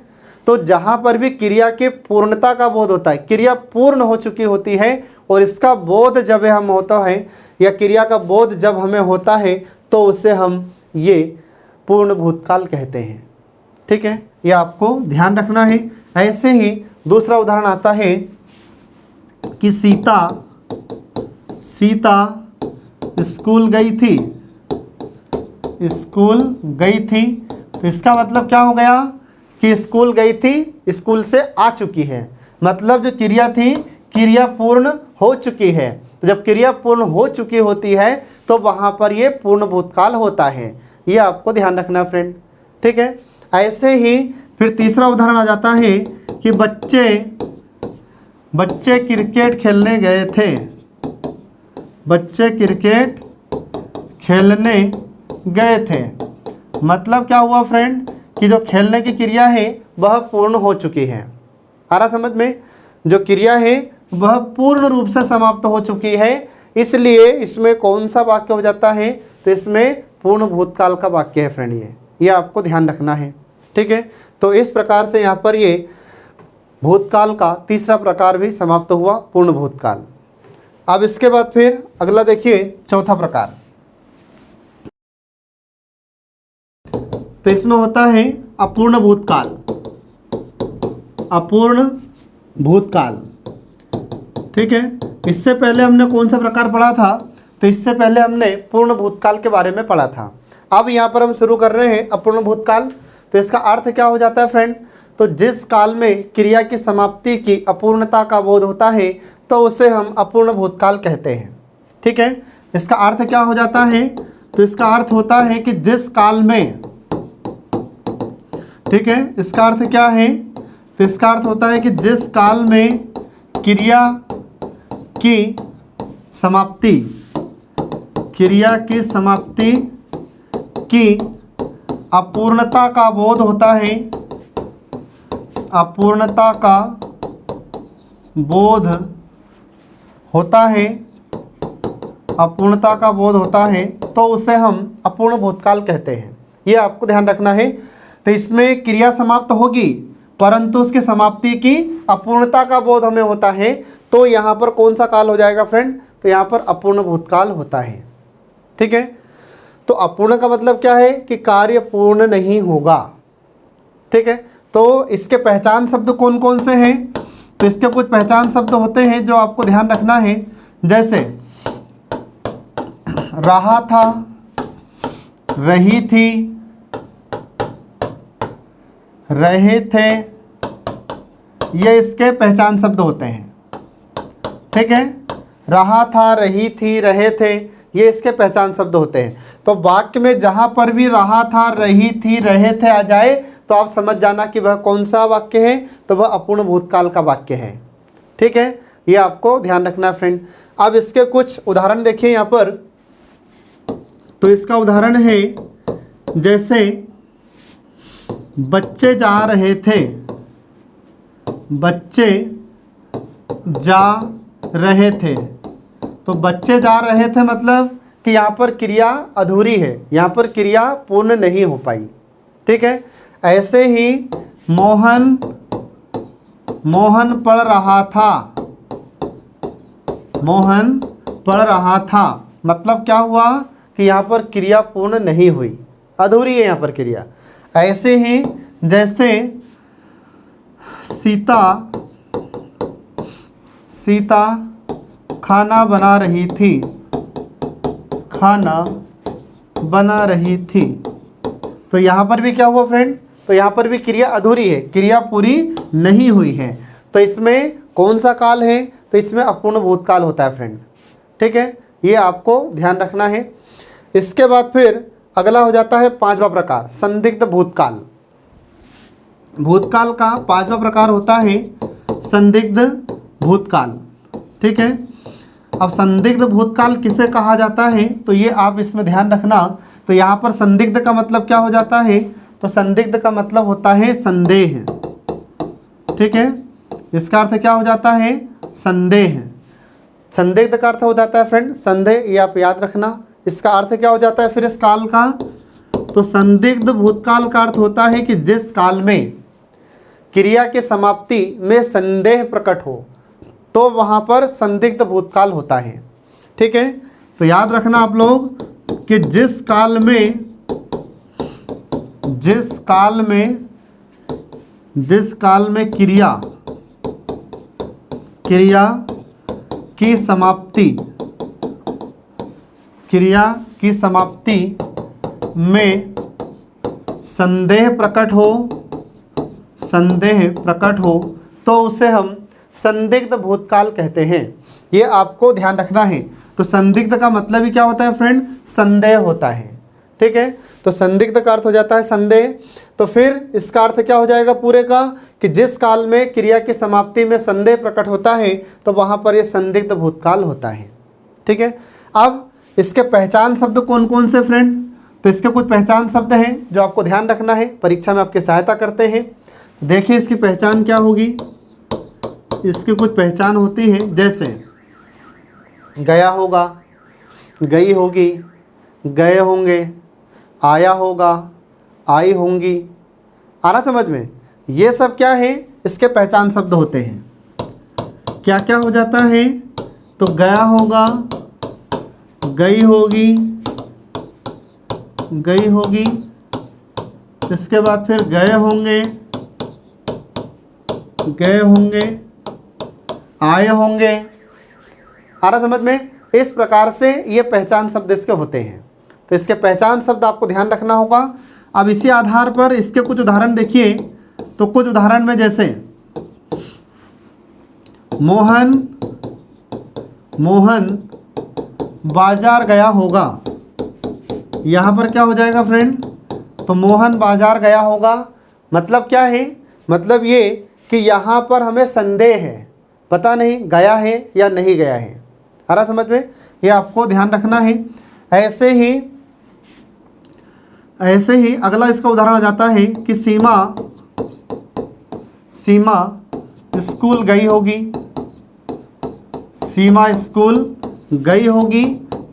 Speaker 1: तो जहाँ पर भी क्रिया के पूर्णता का बोध होता है, क्रिया पूर्ण हो चुकी होती है, और इसका बोध जब हम होता है, या क्रिया का बोध जब हमें होता है, तो उसे हम ये पूर्ण भूतकाल कहते हैं। ठीक है, ये आपको ध्यान रखना है। ऐसे ही दूसरा उदाहरण आता है कि सीता स्कूल गई थी, स्कूल गई थी। तो इसका मतलब क्या हो गया कि स्कूल गई थी, स्कूल से आ चुकी है, मतलब जो क्रिया थी, क्रिया पूर्ण हो चुकी है। तो जब क्रिया पूर्ण हो चुकी होती है तो वहाँ पर ये पूर्ण भूतकाल होता है। ये आपको ध्यान रखना फ्रेंड। ठीक है, ऐसे ही फिर तीसरा उदाहरण आ जाता है कि बच्चे क्रिकेट खेलने गए थे, बच्चे क्रिकेट खेलने गए थे। मतलब क्या हुआ फ्रेंड, कि जो खेलने की क्रिया है वह पूर्ण हो चुकी है। आ रहा समझ में, जो क्रिया है वह पूर्ण रूप से समाप्त हो चुकी है, इसलिए इसमें कौन सा वाक्य हो जाता है, तो इसमें पूर्ण भूतकाल का वाक्य है फ्रेंड। ये आपको ध्यान रखना है। ठीक है, तो इस प्रकार से यहाँ पर ये भूतकाल का तीसरा प्रकार भी समाप्त हुआ, पूर्ण भूतकाल। अब इसके बाद फिर अगला देखिए, चौथा प्रकार। तो इसमें होता है अपूर्ण भूतकाल, अपूर्ण भूतकाल। ठीक है, इससे पहले हमने कौन सा प्रकार पढ़ा था, तो इससे पहले हमने पूर्ण भूतकाल के बारे में पढ़ा था। अब यहाँ पर हम शुरू कर रहे हैं अपूर्ण भूतकाल। तो इसका अर्थ क्या हो जाता है फ्रेंड, तो जिस काल में क्रिया की समाप्ति की अपूर्णता का बोध होता है तो उसे हम अपूर्ण भूतकाल कहते हैं। ठीक है, इसका अर्थ क्या हो जाता है, तो इसका अर्थ होता है कि जिस काल में, ठीक है, इसका अर्थ क्या है, तो इसका अर्थ होता है कि जिस काल में क्रिया की समाप्ति की अपूर्णता का बोध होता है, अपूर्णता का बोध होता है, अपूर्णता का बोध होता है, तो उसे हम अपूर्ण भूतकाल कहते हैं। ये आपको ध्यान रखना है। तो इसमें क्रिया समाप्त होगी परंतु उसकी समाप्ति की अपूर्णता का बोध हमें होता है, तो यहाँ पर कौन सा काल हो जाएगा फ्रेंड, तो यहाँ पर अपूर्ण भूतकाल होता है। ठीक है, तो अपूर्ण का मतलब क्या है कि कार्य पूर्ण नहीं होगा। ठीक है, तो इसके पहचान शब्द कौन कौन से हैं, तो इसके कुछ पहचान शब्द होते हैं जो आपको ध्यान रखना है। जैसे रहा था, रही थी, रहे थे, ये इसके पहचान शब्द होते हैं। ठीक है, रहा था, रही थी, रहे थे, ये इसके पहचान शब्द होते हैं। तो वाक्य में जहाँ पर भी रहा था, रही थी, रहे थे आ जाए तो आप समझ जाना कि वह कौन सा वाक्य है, तो वह अपूर्ण भूतकाल का वाक्य है। ठीक है, ये आपको ध्यान रखना है फ्रेंड। अब इसके कुछ उदाहरण देखिए यहाँ पर। तो इसका उदाहरण है जैसे बच्चे जा रहे थे, बच्चे जा रहे थे। तो बच्चे जा रहे थे मतलब कि यहाँ पर क्रिया अधूरी है, यहाँ पर क्रिया पूर्ण नहीं हो पाई। ठीक है, ऐसे ही मोहन पढ़ रहा था, मोहन पढ़ रहा था मतलब क्या हुआ कि यहाँ पर क्रिया पूर्ण नहीं हुई, अधूरी है यहाँ पर क्रिया। ऐसे ही जैसे सीता खाना बना रही थी, खाना बना रही थी। तो यहाँ पर भी क्या हुआ फ्रेंड, तो यहाँ पर भी क्रिया अधूरी है, क्रिया पूरी नहीं हुई है। तो इसमें कौन सा काल है, तो इसमें अपूर्ण भूतकाल होता है फ्रेंड। ठीक है, ये आपको ध्यान रखना है। इसके बाद फिर अगला हो जाता है पांचवा प्रकार, संदिग्ध भूतकाल। भूतकाल का पांचवा प्रकार होता है संदिग्ध भूतकाल। ठीक है, अब संदिग्ध भूतकाल किसे कहा जाता है, तो ये आप इसमें ध्यान रखना। तो यहाँ पर संदिग्ध का मतलब क्या हो जाता है, तो संदिग्ध का मतलब होता है संदेह। ठीक है, इसका अर्थ क्या हो जाता है, संदेह। संदिग्ध का अर्थ हो जाता है फ्रेंड संदेह, ये आप याद रखना। इसका अर्थ क्या हो जाता है फिर इस काल का, तो संदिग्ध भूतकाल का अर्थ होता है कि जिस काल में क्रिया के समाप्ति में संदेह प्रकट हो तो वहाँ पर संदिग्ध भूतकाल होता है। ठीक है, तो याद रखना आप लोग कि जिस काल में क्रिया की समाप्ति में संदेह प्रकट हो तो उसे हम संदिग्ध भूतकाल कहते हैं। ये आपको ध्यान रखना है। तो संदिग्ध का मतलब ही क्या होता है फ्रेंड, संदेह होता है। ठीक है, तो संदिग्ध का अर्थ हो जाता है संदेह। तो फिर इसका अर्थ क्या हो जाएगा पूरे का, कि जिस काल में क्रिया की समाप्ति में संदेह प्रकट होता है तो वहाँ पर ये संदिग्ध भूतकाल होता है। ठीक है, अब इसके पहचान शब्द कौन कौन से फ्रेंड, तो इसके कुछ पहचान शब्द हैं जो आपको ध्यान रखना है, परीक्षा में आपकी सहायता करते हैं। देखिए इसकी पहचान क्या होगी। इसकी कुछ पहचान होती है जैसे गया होगा, गई होगी, गए होंगे, आया होगा, आई होंगी। आ रहा समझ में, ये सब क्या है, इसके पहचान शब्द होते हैं। क्या क्या हो जाता है, तो गया होगा, गई होगी, इसके बाद फिर गए होंगे, आए होंगे। आ रहा समझ में, इस प्रकार से ये पहचान शब्द इसके होते हैं। तो इसके पहचान शब्द आपको ध्यान रखना होगा। अब इसी आधार पर इसके कुछ उदाहरण देखिए। तो कुछ उदाहरण में जैसे मोहन बाजार गया होगा, यहाँ पर क्या हो जाएगा फ्रेंड, तो मोहन बाजार गया होगा मतलब क्या है, मतलब ये कि यहाँ पर हमें संदेह है, पता नहीं गया है या नहीं गया है। आ रहा समझ में, ये आपको ध्यान रखना है। ऐसे ही अगला इसका उदाहरण आ जाता है कि सीमा स्कूल गई होगी, सीमा स्कूल गई होगी,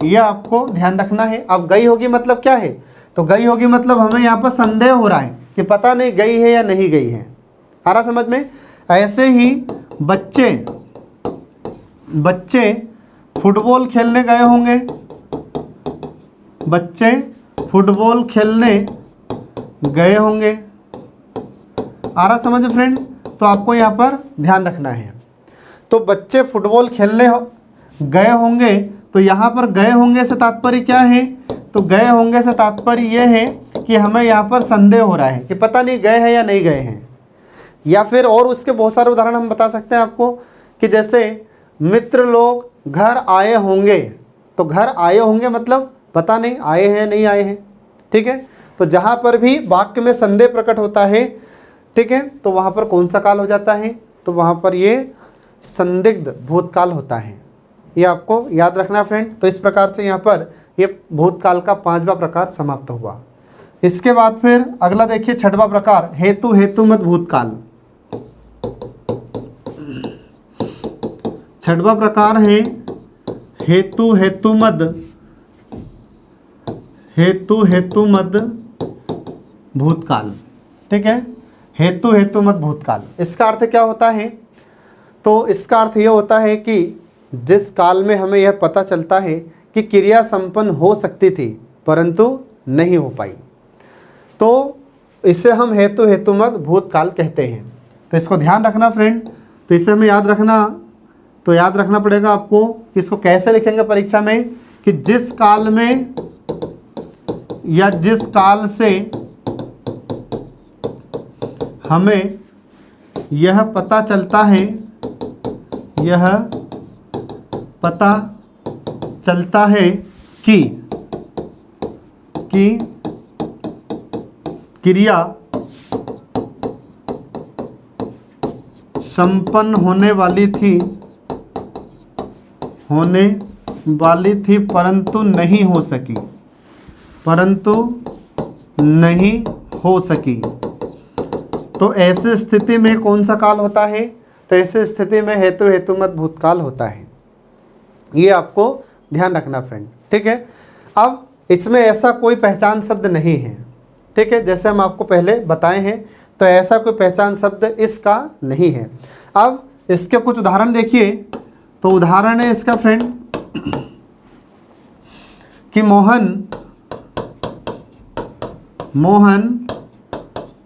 Speaker 1: ये आपको ध्यान रखना है। अब गई होगी मतलब क्या है, तो गई होगी मतलब हमें यहाँ पर संदेह हो रहा है कि पता नहीं गई है या नहीं गई है। आ रहा समझ में। ऐसे ही बच्चे फुटबॉल खेलने गए होंगे, बच्चे फुटबॉल खेलने गए होंगे। आ रहा समझ फ्रेंड, तो आपको यहाँ पर ध्यान रखना है। तो बच्चे फुटबॉल खेलने गए होंगे, तो यहाँ पर गए होंगे से तात्पर्य क्या है, तो गए होंगे से तात्पर्य ये है कि हमें यहाँ पर संदेह हो रहा है कि पता नहीं गए हैं या नहीं गए हैं। या फिर और उसके बहुत सारे उदाहरण हम बता सकते हैं आपको कि जैसे मित्र लोग घर आए होंगे, तो घर आए होंगे मतलब पता नहीं आए हैं नहीं आए हैं, ठीक है। तो जहाँ पर भी वाक्य में संदेह प्रकट होता है, ठीक है, तो वहाँ पर कौन सा काल हो जाता है, तो वहाँ पर ये संदिग्ध भूतकाल होता है। ये आपको याद रखना फ्रेंड। तो इस प्रकार से यहाँ पर ये भूतकाल का 5वां प्रकार समाप्त हुआ। इसके बाद फिर अगला देखिए 6वां प्रकार हेतु हेतुमत भूतकाल। 6वां प्रकार है हेतु हेतुमत भूतकाल, ठीक है। हेतु हेतुमत भूतकाल, इसका अर्थ क्या होता है, तो इसका अर्थ यह होता है कि जिस काल में हमें यह पता चलता है कि क्रिया संपन्न हो सकती थी परंतु नहीं हो पाई, तो इसे हम हेतु हेतुमत भूतकाल कहते हैं। तो इसको ध्यान रखना फ्रेंड। तो इसे हमें याद रखना पड़ेगा आपको कि इसको कैसे लिखेंगे परीक्षा में, कि जिस काल में या जिस काल से हमें यह पता चलता है कि क्रिया संपन्न होने वाली थी परंतु नहीं हो सकी, तो ऐसी स्थिति में कौन सा काल होता है, तो ऐसी स्थिति में हेतु हेतुमत भूतकाल होता है। ये आपको ध्यान रखना फ्रेंड, ठीक है। अब इसमें ऐसा कोई पहचान शब्द नहीं है, ठीक है, जैसे हम आपको पहले बताए हैं, तो ऐसा कोई पहचान शब्द इसका नहीं है। अब इसके कुछ उदाहरण देखिए। तो उदाहरण है इसका फ्रेंड कि मोहन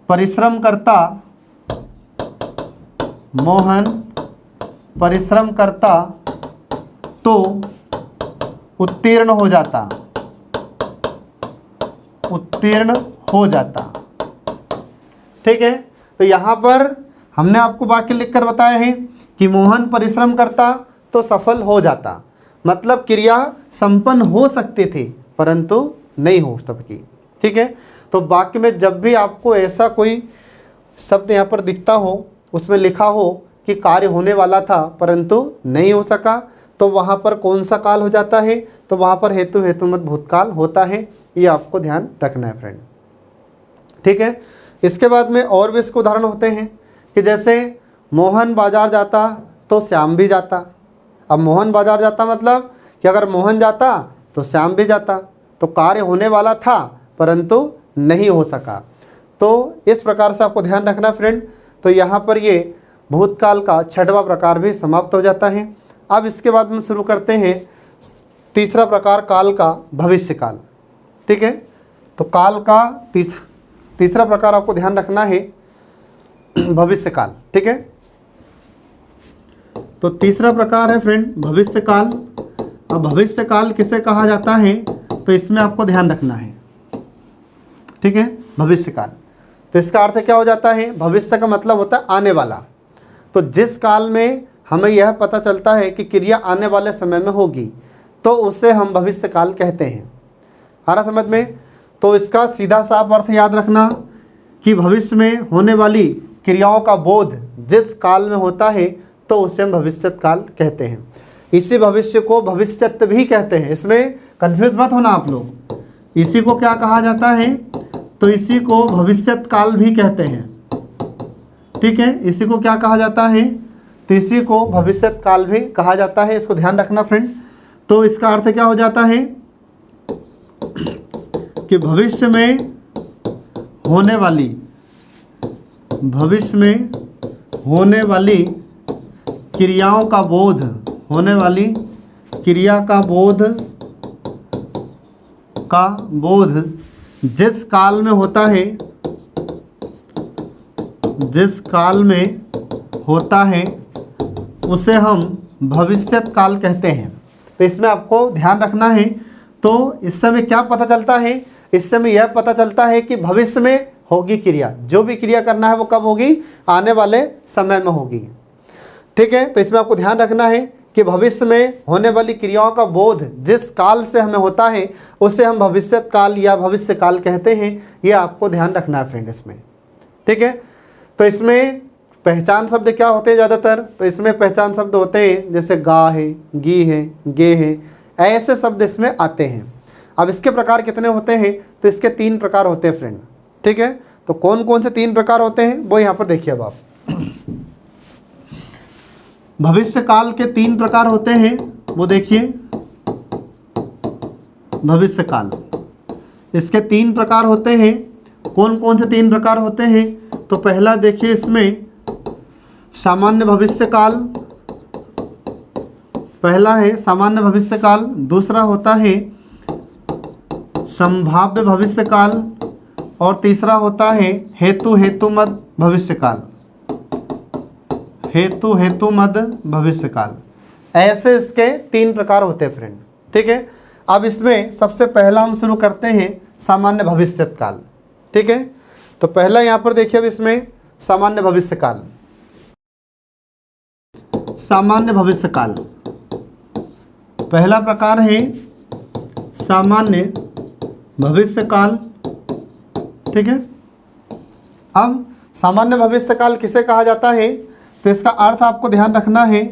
Speaker 1: परिश्रम करता तो उत्तीर्ण हो जाता, ठीक है। तो यहाँ पर हमने आपको वाक्य लिखकर बताया है कि मोहन परिश्रम करता तो सफल हो जाता, मतलब क्रिया संपन्न हो सकती थी परंतु नहीं हो सकी, ठीक है। तो वाक्य में जब भी आपको ऐसा कोई शब्द यहाँ पर दिखता हो, उसमें लिखा हो कि कार्य होने वाला था परंतु नहीं हो सका, तो वहाँ पर कौन सा काल हो जाता है, तो वहाँ पर हेतु हेतुमत भूतकाल होता है। ये आपको ध्यान रखना है फ्रेंड, ठीक है। इसके बाद में और भी इसके उदाहरण होते हैं कि जैसे मोहन बाजार जाता तो श्याम भी जाता। अब मोहन बाजार जाता मतलब कि अगर मोहन जाता तो श्याम भी जाता, तो कार्य होने वाला था परंतु नहीं हो सका। तो इस प्रकार से आपको ध्यान रखना फ्रेंड। तो यहाँ पर ये भूतकाल का 6वां प्रकार भी समाप्त हो जाता है। अब इसके बाद में शुरू करते हैं तीसरा प्रकार काल का भविष्यकाल, ठीक है। तो काल का तीसरा प्रकार आपको ध्यान रखना है भविष्यकाल, ठीक है। तो तीसरा प्रकार है फ्रेंड भविष्यकाल। अब भविष्यकाल किसे कहा जाता है, तो इसमें आपको ध्यान रखना है, ठीक है। भविष्यकाल, तो इसका अर्थ क्या हो जाता है, भविष्य का मतलब होता है आने वाला। तो जिस काल में हमें यह पता चलता है कि क्रिया आने वाले समय में होगी तो उसे हम भविष्यकाल कहते हैं। आ रहा समझ में। तो इसका सीधा साफ अर्थ याद रखना कि भविष्य में होने वाली क्रियाओं का बोध जिस काल में होता है तो उसे हम भविष्यत काल कहते हैं। इसी भविष्य को भविष्यत भी कहते हैं, इसमें कंफ्यूज मत होना आप लोग। इसी को क्या कहा जाता है, तो इसी को भविष्यत काल भी कहते हैं, ठीक है। इसी को क्या कहा जाता है, तो इसी को भविष्यत काल भी कहा जाता है। इसको ध्यान रखना फ्रेंड। तो इसका अर्थ क्या हो जाता है कि भविष्य में होने वाली क्रियाओं का बोध, होने वाली क्रिया का बोध जिस काल में होता है उसे हम भविष्यत काल कहते हैं। तो इसमें आपको ध्यान रखना है। तो इस समय क्या पता चलता है, इस समय यह पता चलता है कि भविष्य में होगी क्रिया। जो भी क्रिया करना है वो कब होगी, आने वाले समय में होगी। ठीक है, तो इसमें आपको ध्यान रखना है कि भविष्य में होने वाली क्रियाओं का बोध जिस काल से हमें होता है उसे हम भविष्यत काल या भविष्य काल कहते हैं। ये आपको ध्यान रखना है फ्रेंड इसमें। ठीक है, तो इसमें पहचान शब्द क्या होते हैं ज़्यादातर, तो इसमें पहचान शब्द होते हैं जैसे गा है, गी है, गे है, ऐसे शब्द इसमें आते हैं। अब इसके प्रकार कितने होते हैं, तो इसके 3 प्रकार होते हैं फ्रेंड। ठीक है, तो कौन कौन से 3 प्रकार होते हैं वो यहाँ पर देखिए। अब आप भविष्य काल के 3 प्रकार होते हैं, वो देखिए। भविष्य काल इसके 3 प्रकार होते हैं। कौन कौन से 3 प्रकार होते हैं, तो पहला देखिए इसमें सामान्य भविष्य काल, पहला है सामान्य भविष्य काल, दूसरा होता है संभाव्य भविष्य काल, और तीसरा होता है हेतुमद भविष्य काल। हेतुमद भविष्य काल, ऐसे इसके 3 प्रकार होते हैं फ्रेंड। ठीक है, अब इसमें सबसे पहला हम शुरू करते हैं सामान्य भविष्यत काल। ठीक है, तो पहला यहाँ पर देखिए, अब इसमें सामान्य भविष्य काल। सामान्य भविष्य काल पहला प्रकार है सामान्य भविष्य काल। ठीक है, अब सामान्य भविष्य काल किसे कहा जाता है, तो इसका अर्थ आपको ध्यान रखना है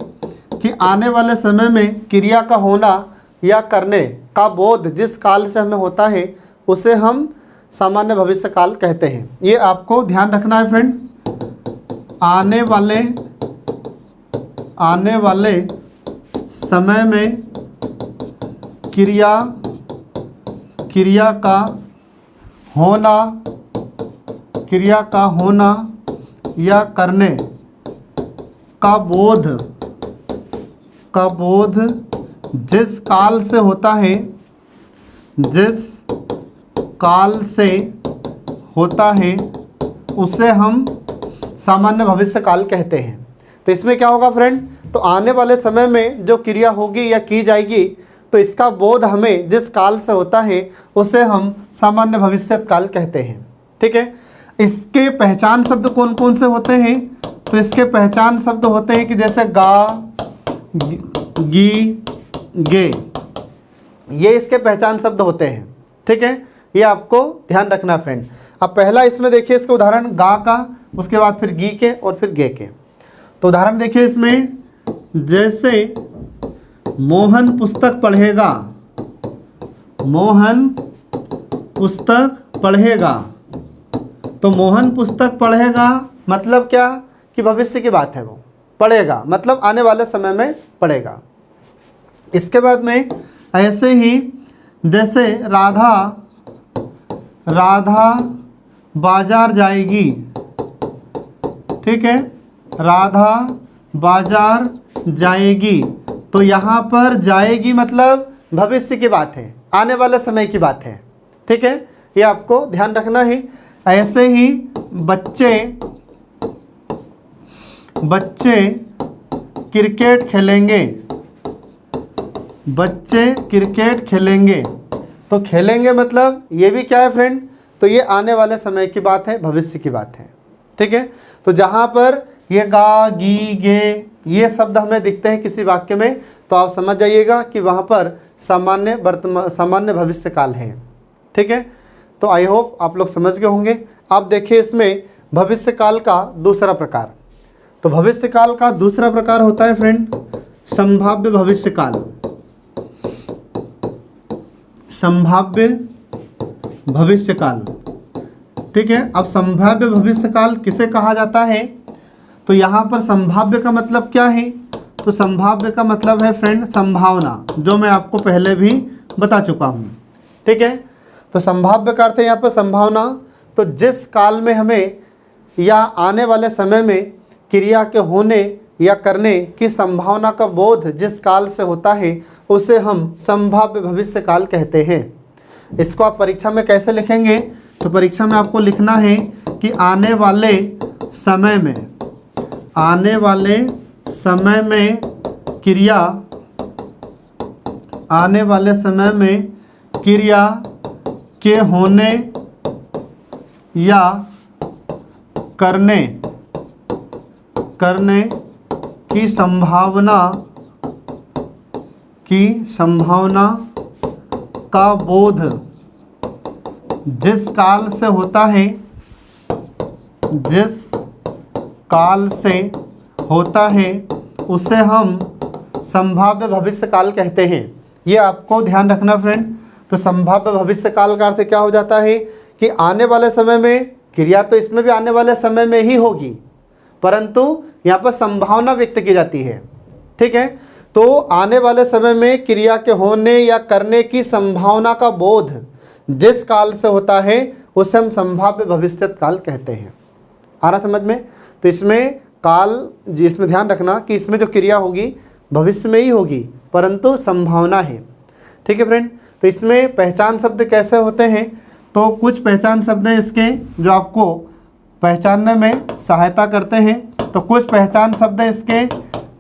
Speaker 1: कि आने वाले समय में क्रिया का होना या करने का बोध जिस काल से हमें होता है उसे हम सामान्य भविष्य काल कहते हैं। ये आपको ध्यान रखना है फ्रेंड। आने वाले समय में क्रिया का होना या करने का बोध जिस काल से होता है, उसे हम सामान्य भविष्य काल कहते हैं। तो इसमें क्या होगा फ्रेंड, तो आने वाले समय में जो क्रिया होगी या की जाएगी तो इसका बोध हमें जिस काल से होता है उसे हम सामान्य भविष्यत काल कहते हैं। ठीक है, इसके पहचान शब्द कौन कौन से होते हैं, तो इसके पहचान शब्द होते हैं कि जैसे गा, गी, गे, ये इसके पहचान शब्द होते हैं। ठीक है, ये आपको ध्यान रखना फ्रेंड। अब पहला इसमें देखिए इसका उदाहरण गा का, उसके बाद फिर गी के और फिर गे के। तो उदाहरण देखिए इसमें, जैसे मोहन पुस्तक पढ़ेगा, मोहन पुस्तक पढ़ेगा। तो मोहन पुस्तक पढ़ेगा मतलब क्या, कि भविष्य की बात है, वो पढ़ेगा मतलब आने वाले समय में पढ़ेगा। इसके बाद में ऐसे ही जैसे राधा बाजार जाएगी। ठीक है, राधा बाजार जाएगी, तो यहाँ पर जाएगी मतलब भविष्य की बात है, आने वाले समय की बात है। ठीक है, ये आपको ध्यान रखना है। ऐसे ही बच्चे क्रिकेट खेलेंगे, बच्चे क्रिकेट खेलेंगे, तो खेलेंगे मतलब ये भी क्या है फ्रेंड, तो ये आने वाले समय की बात है, भविष्य की बात है। ठीक है, तो जहाँ पर ये गा, गी, गे ये शब्द हमें दिखते हैं किसी वाक्य में, तो आप समझ जाइएगा कि वहाँ पर सामान्य भविष्य काल है। ठीक है, तो आई होप आप लोग समझ गए होंगे। अब देखिए इसमें भविष्य काल का दूसरा प्रकार। तो भविष्य काल का दूसरा प्रकार होता है फ्रेंड संभाव्य भविष्य काल। संभाव्य भविष्य काल। ठीक है, अब संभाव्य भविष्य काल किसे कहा जाता है, तो यहाँ पर संभाव्य का मतलब क्या है, तो संभाव्य का मतलब है फ्रेंड संभावना, जो मैं आपको पहले भी बता चुका हूँ। ठीक है, तो संभाव्य का अर्थ है यहाँ पर संभावना। तो जिस काल में हमें या आने वाले समय में क्रिया के होने या करने की संभावना का बोध जिस काल से होता है उसे हम संभाव्य भविष्य काल कहते हैं। इसको आप परीक्षा में कैसे लिखेंगे, तो परीक्षा में आपको लिखना है कि आने वाले समय में क्रिया के होने या करने की संभावना का बोध जिस काल से होता है, उसे हम संभाव्य भविष्य काल कहते हैं। ये आपको ध्यान रखना फ्रेंड। तो संभाव्य भविष्य काल का अर्थ क्या हो जाता है कि आने वाले समय में क्रिया तो इसमें भी आने वाले समय में ही होगी, परंतु यहाँ पर संभावना व्यक्त की जाती है। ठीक है, तो आने वाले समय में क्रिया के होने या करने की संभावना का बोध जिस काल से होता है उसे हम संभाव्य भविष्यत काल कहते हैं। आ रहा समझ में? तो इसमें काल, जिसमें ध्यान रखना कि इसमें जो क्रिया होगी भविष्य में ही होगी, परंतु संभावना है। ठीक है फ्रेंड, तो इसमें पहचान शब्द कैसे होते हैं, तो कुछ पहचान शब्द हैं इसके जो आपको पहचानने में सहायता करते हैं। तो कुछ पहचान शब्द हैं इसके,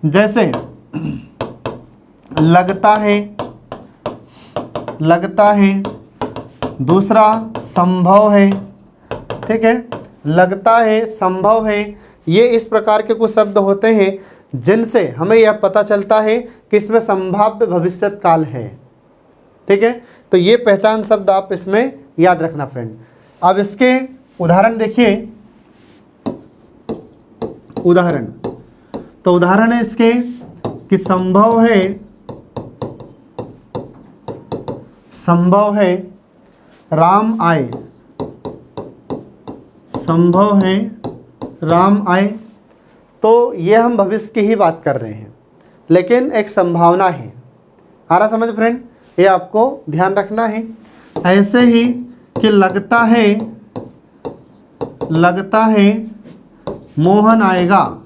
Speaker 1: जैसे लगता है, दूसरा संभव है। ठीक है, लगता है, संभव है, ये इस प्रकार के कुछ शब्द होते हैं जिनसे हमें यह पता चलता है कि इसमें संभाव्य भविष्यत काल है। ठीक है, तो ये पहचान शब्द आप इसमें याद रखना फ्रेंड। अब इसके उदाहरण देखिए। उदाहरण है इसके कि संभव है राम आए, संभव है राम आए। तो ये हम भविष्य की ही बात कर रहे हैं, लेकिन एक संभावना है। आ रहा समझ फ्रेंड? ये आपको ध्यान रखना है। ऐसे ही कि लगता है मोहन आएगा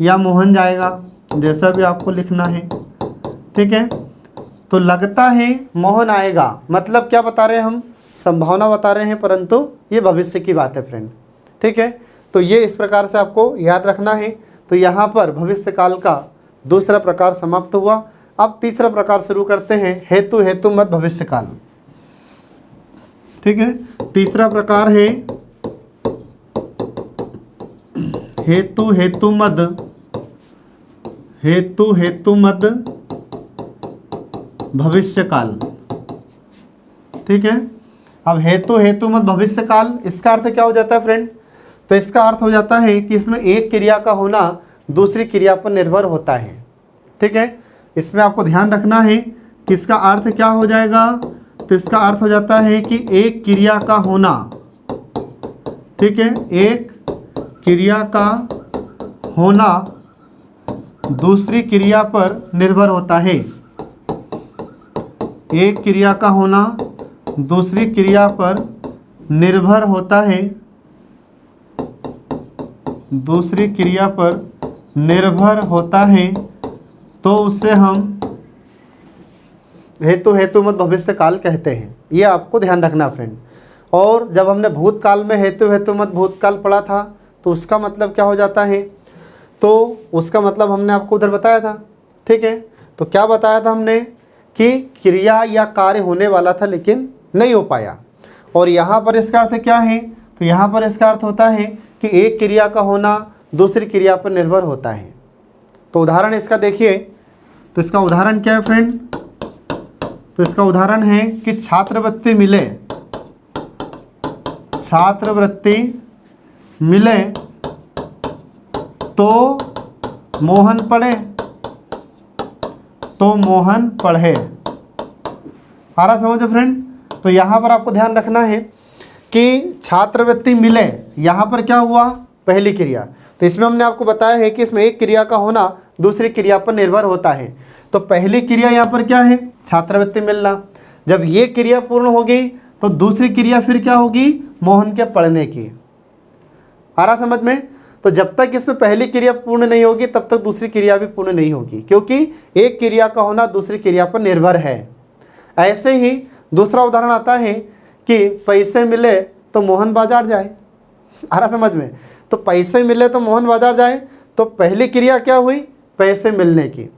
Speaker 1: या मोहन जाएगा, जैसा भी आपको लिखना है। ठीक है, तो लगता है मोहन आएगा मतलब क्या बता रहे हैं हम? संभावना बता रहे हैं, परंतु ये भविष्य की बात है फ्रेंड। ठीक है, तो ये इस प्रकार से आपको याद रखना है। तो यहाँ पर भविष्य काल का दूसरा प्रकार समाप्त हुआ। अब तीसरा प्रकार शुरू करते हैं, हेतु मत भविष्य काल। ठीक है, तीसरा प्रकार है हेतु मद भविष्य काल। ठीक है, अब हेतु मत भविष्य काल, इसका अर्थ क्या हो जाता है फ्रेंड? तो इसका अर्थ हो जाता है कि इसमें एक क्रिया का होना दूसरी क्रिया पर निर्भर होता है। ठीक है, इसमें आपको ध्यान रखना है कि इसका अर्थ क्या हो जाएगा। तो इसका अर्थ हो जाता है कि एक क्रिया का होना, ठीक है, एक क्रिया का होना दूसरी क्रिया पर निर्भर होता है। एक क्रिया का होना दूसरी क्रिया पर निर्भर होता है, दूसरी क्रिया पर निर्भर होता है, तो उसे हम हेतु मत भविष्य काल कहते हैं। ये आपको ध्यान रखना फ्रेंड। और जब हमने भूतकाल में हेतु मत भूतकाल पढ़ा था तो उसका मतलब क्या हो जाता है? तो उसका मतलब हमने आपको उधर बताया था। ठीक है, तो क्या बताया था हमने कि क्रिया या कार्य होने वाला था लेकिन नहीं हो पाया। और यहाँ पर इसका अर्थ क्या है? तो यहाँ पर इसका अर्थ होता है कि एक क्रिया का होना दूसरी क्रिया पर निर्भर होता है। तो उदाहरण इसका देखिए। तो इसका उदाहरण क्या है फ्रेंड? तो इसका उदाहरण है कि छात्रवृत्ति मिले तो मोहन पढ़े। आ रहा समझो फ्रेंड? तो यहाँ पर आपको ध्यान रखना है कि छात्रवृत्ति मिले, यहाँ पर क्या हुआ? पहली क्रिया। तो इसमें हमने आपको बताया है कि इसमें एक क्रिया का होना दूसरी क्रिया पर निर्भर होता है। तो पहली क्रिया यहाँ पर क्या है? छात्रवृत्ति मिलना। जब ये क्रिया पूर्ण होगी तो दूसरी क्रिया फिर क्या होगी? मोहन के पढ़ने की। आ रहा समझ में? तो जब तक इसमें पहली क्रिया पूर्ण नहीं होगी तब तक दूसरी क्रिया भी पूर्ण नहीं होगी, क्योंकि एक क्रिया का होना दूसरी क्रिया पर निर्भर है। ऐसे ही दूसरा उदाहरण आता है कि पैसे मिले तो मोहन बाजार जाए। आ रहा समझ में? तो पैसे मिले तो मोहन बाजार जाए, तो पहली क्रिया क्या हुई? पैसे मिलने की।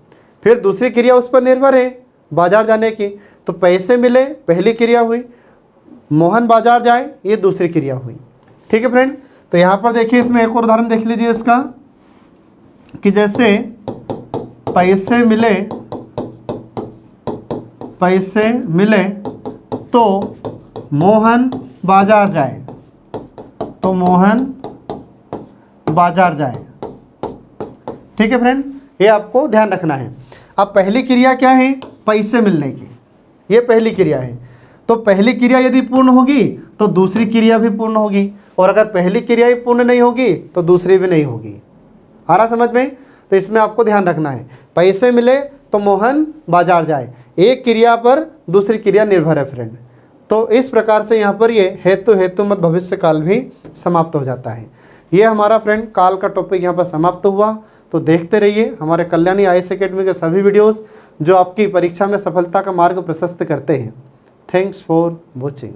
Speaker 1: फिर दूसरी क्रिया उस पर निर्भर है, बाजार जाने की। तो पैसे मिले पहली क्रिया हुई, मोहन बाजार जाए, ये दूसरी क्रिया हुई। ठीक है फ्रेंड, तो यहाँ पर देखिए इसमें एक और उदाहरण देख लीजिए इसका, कि जैसे पैसे मिले तो मोहन बाजार जाए, तो मोहन बाजार जाए। ठीक है फ्रेंड, ये आपको ध्यान रखना है। अब पहली क्रिया क्या है, पैसे मिलने की, ये पहली क्रिया है। तो पहली क्रिया यदि पूर्ण होगी तो दूसरी क्रिया भी पूर्ण होगी, और अगर पहली क्रिया ही पूर्ण नहीं होगी तो दूसरी भी नहीं होगी। आ रहा समझ में? तो इसमें आपको ध्यान रखना है, पैसे मिले तो मोहन बाजार जाए, एक क्रिया पर दूसरी क्रिया निर्भर है फ्रेंड। तो इस प्रकार से यहाँ पर ये हेतु हेतुमत भविष्य काल भी समाप्त हो जाता है। ये हमारा फ्रेंड काल का टॉपिक यहाँ पर समाप्त हुआ। तो देखते रहिए हमारे कल्याणी IAS अकेडमी के सभी वीडियोस जो आपकी परीक्षा में सफलता का मार्ग प्रशस्त करते हैं। Thanks for watching.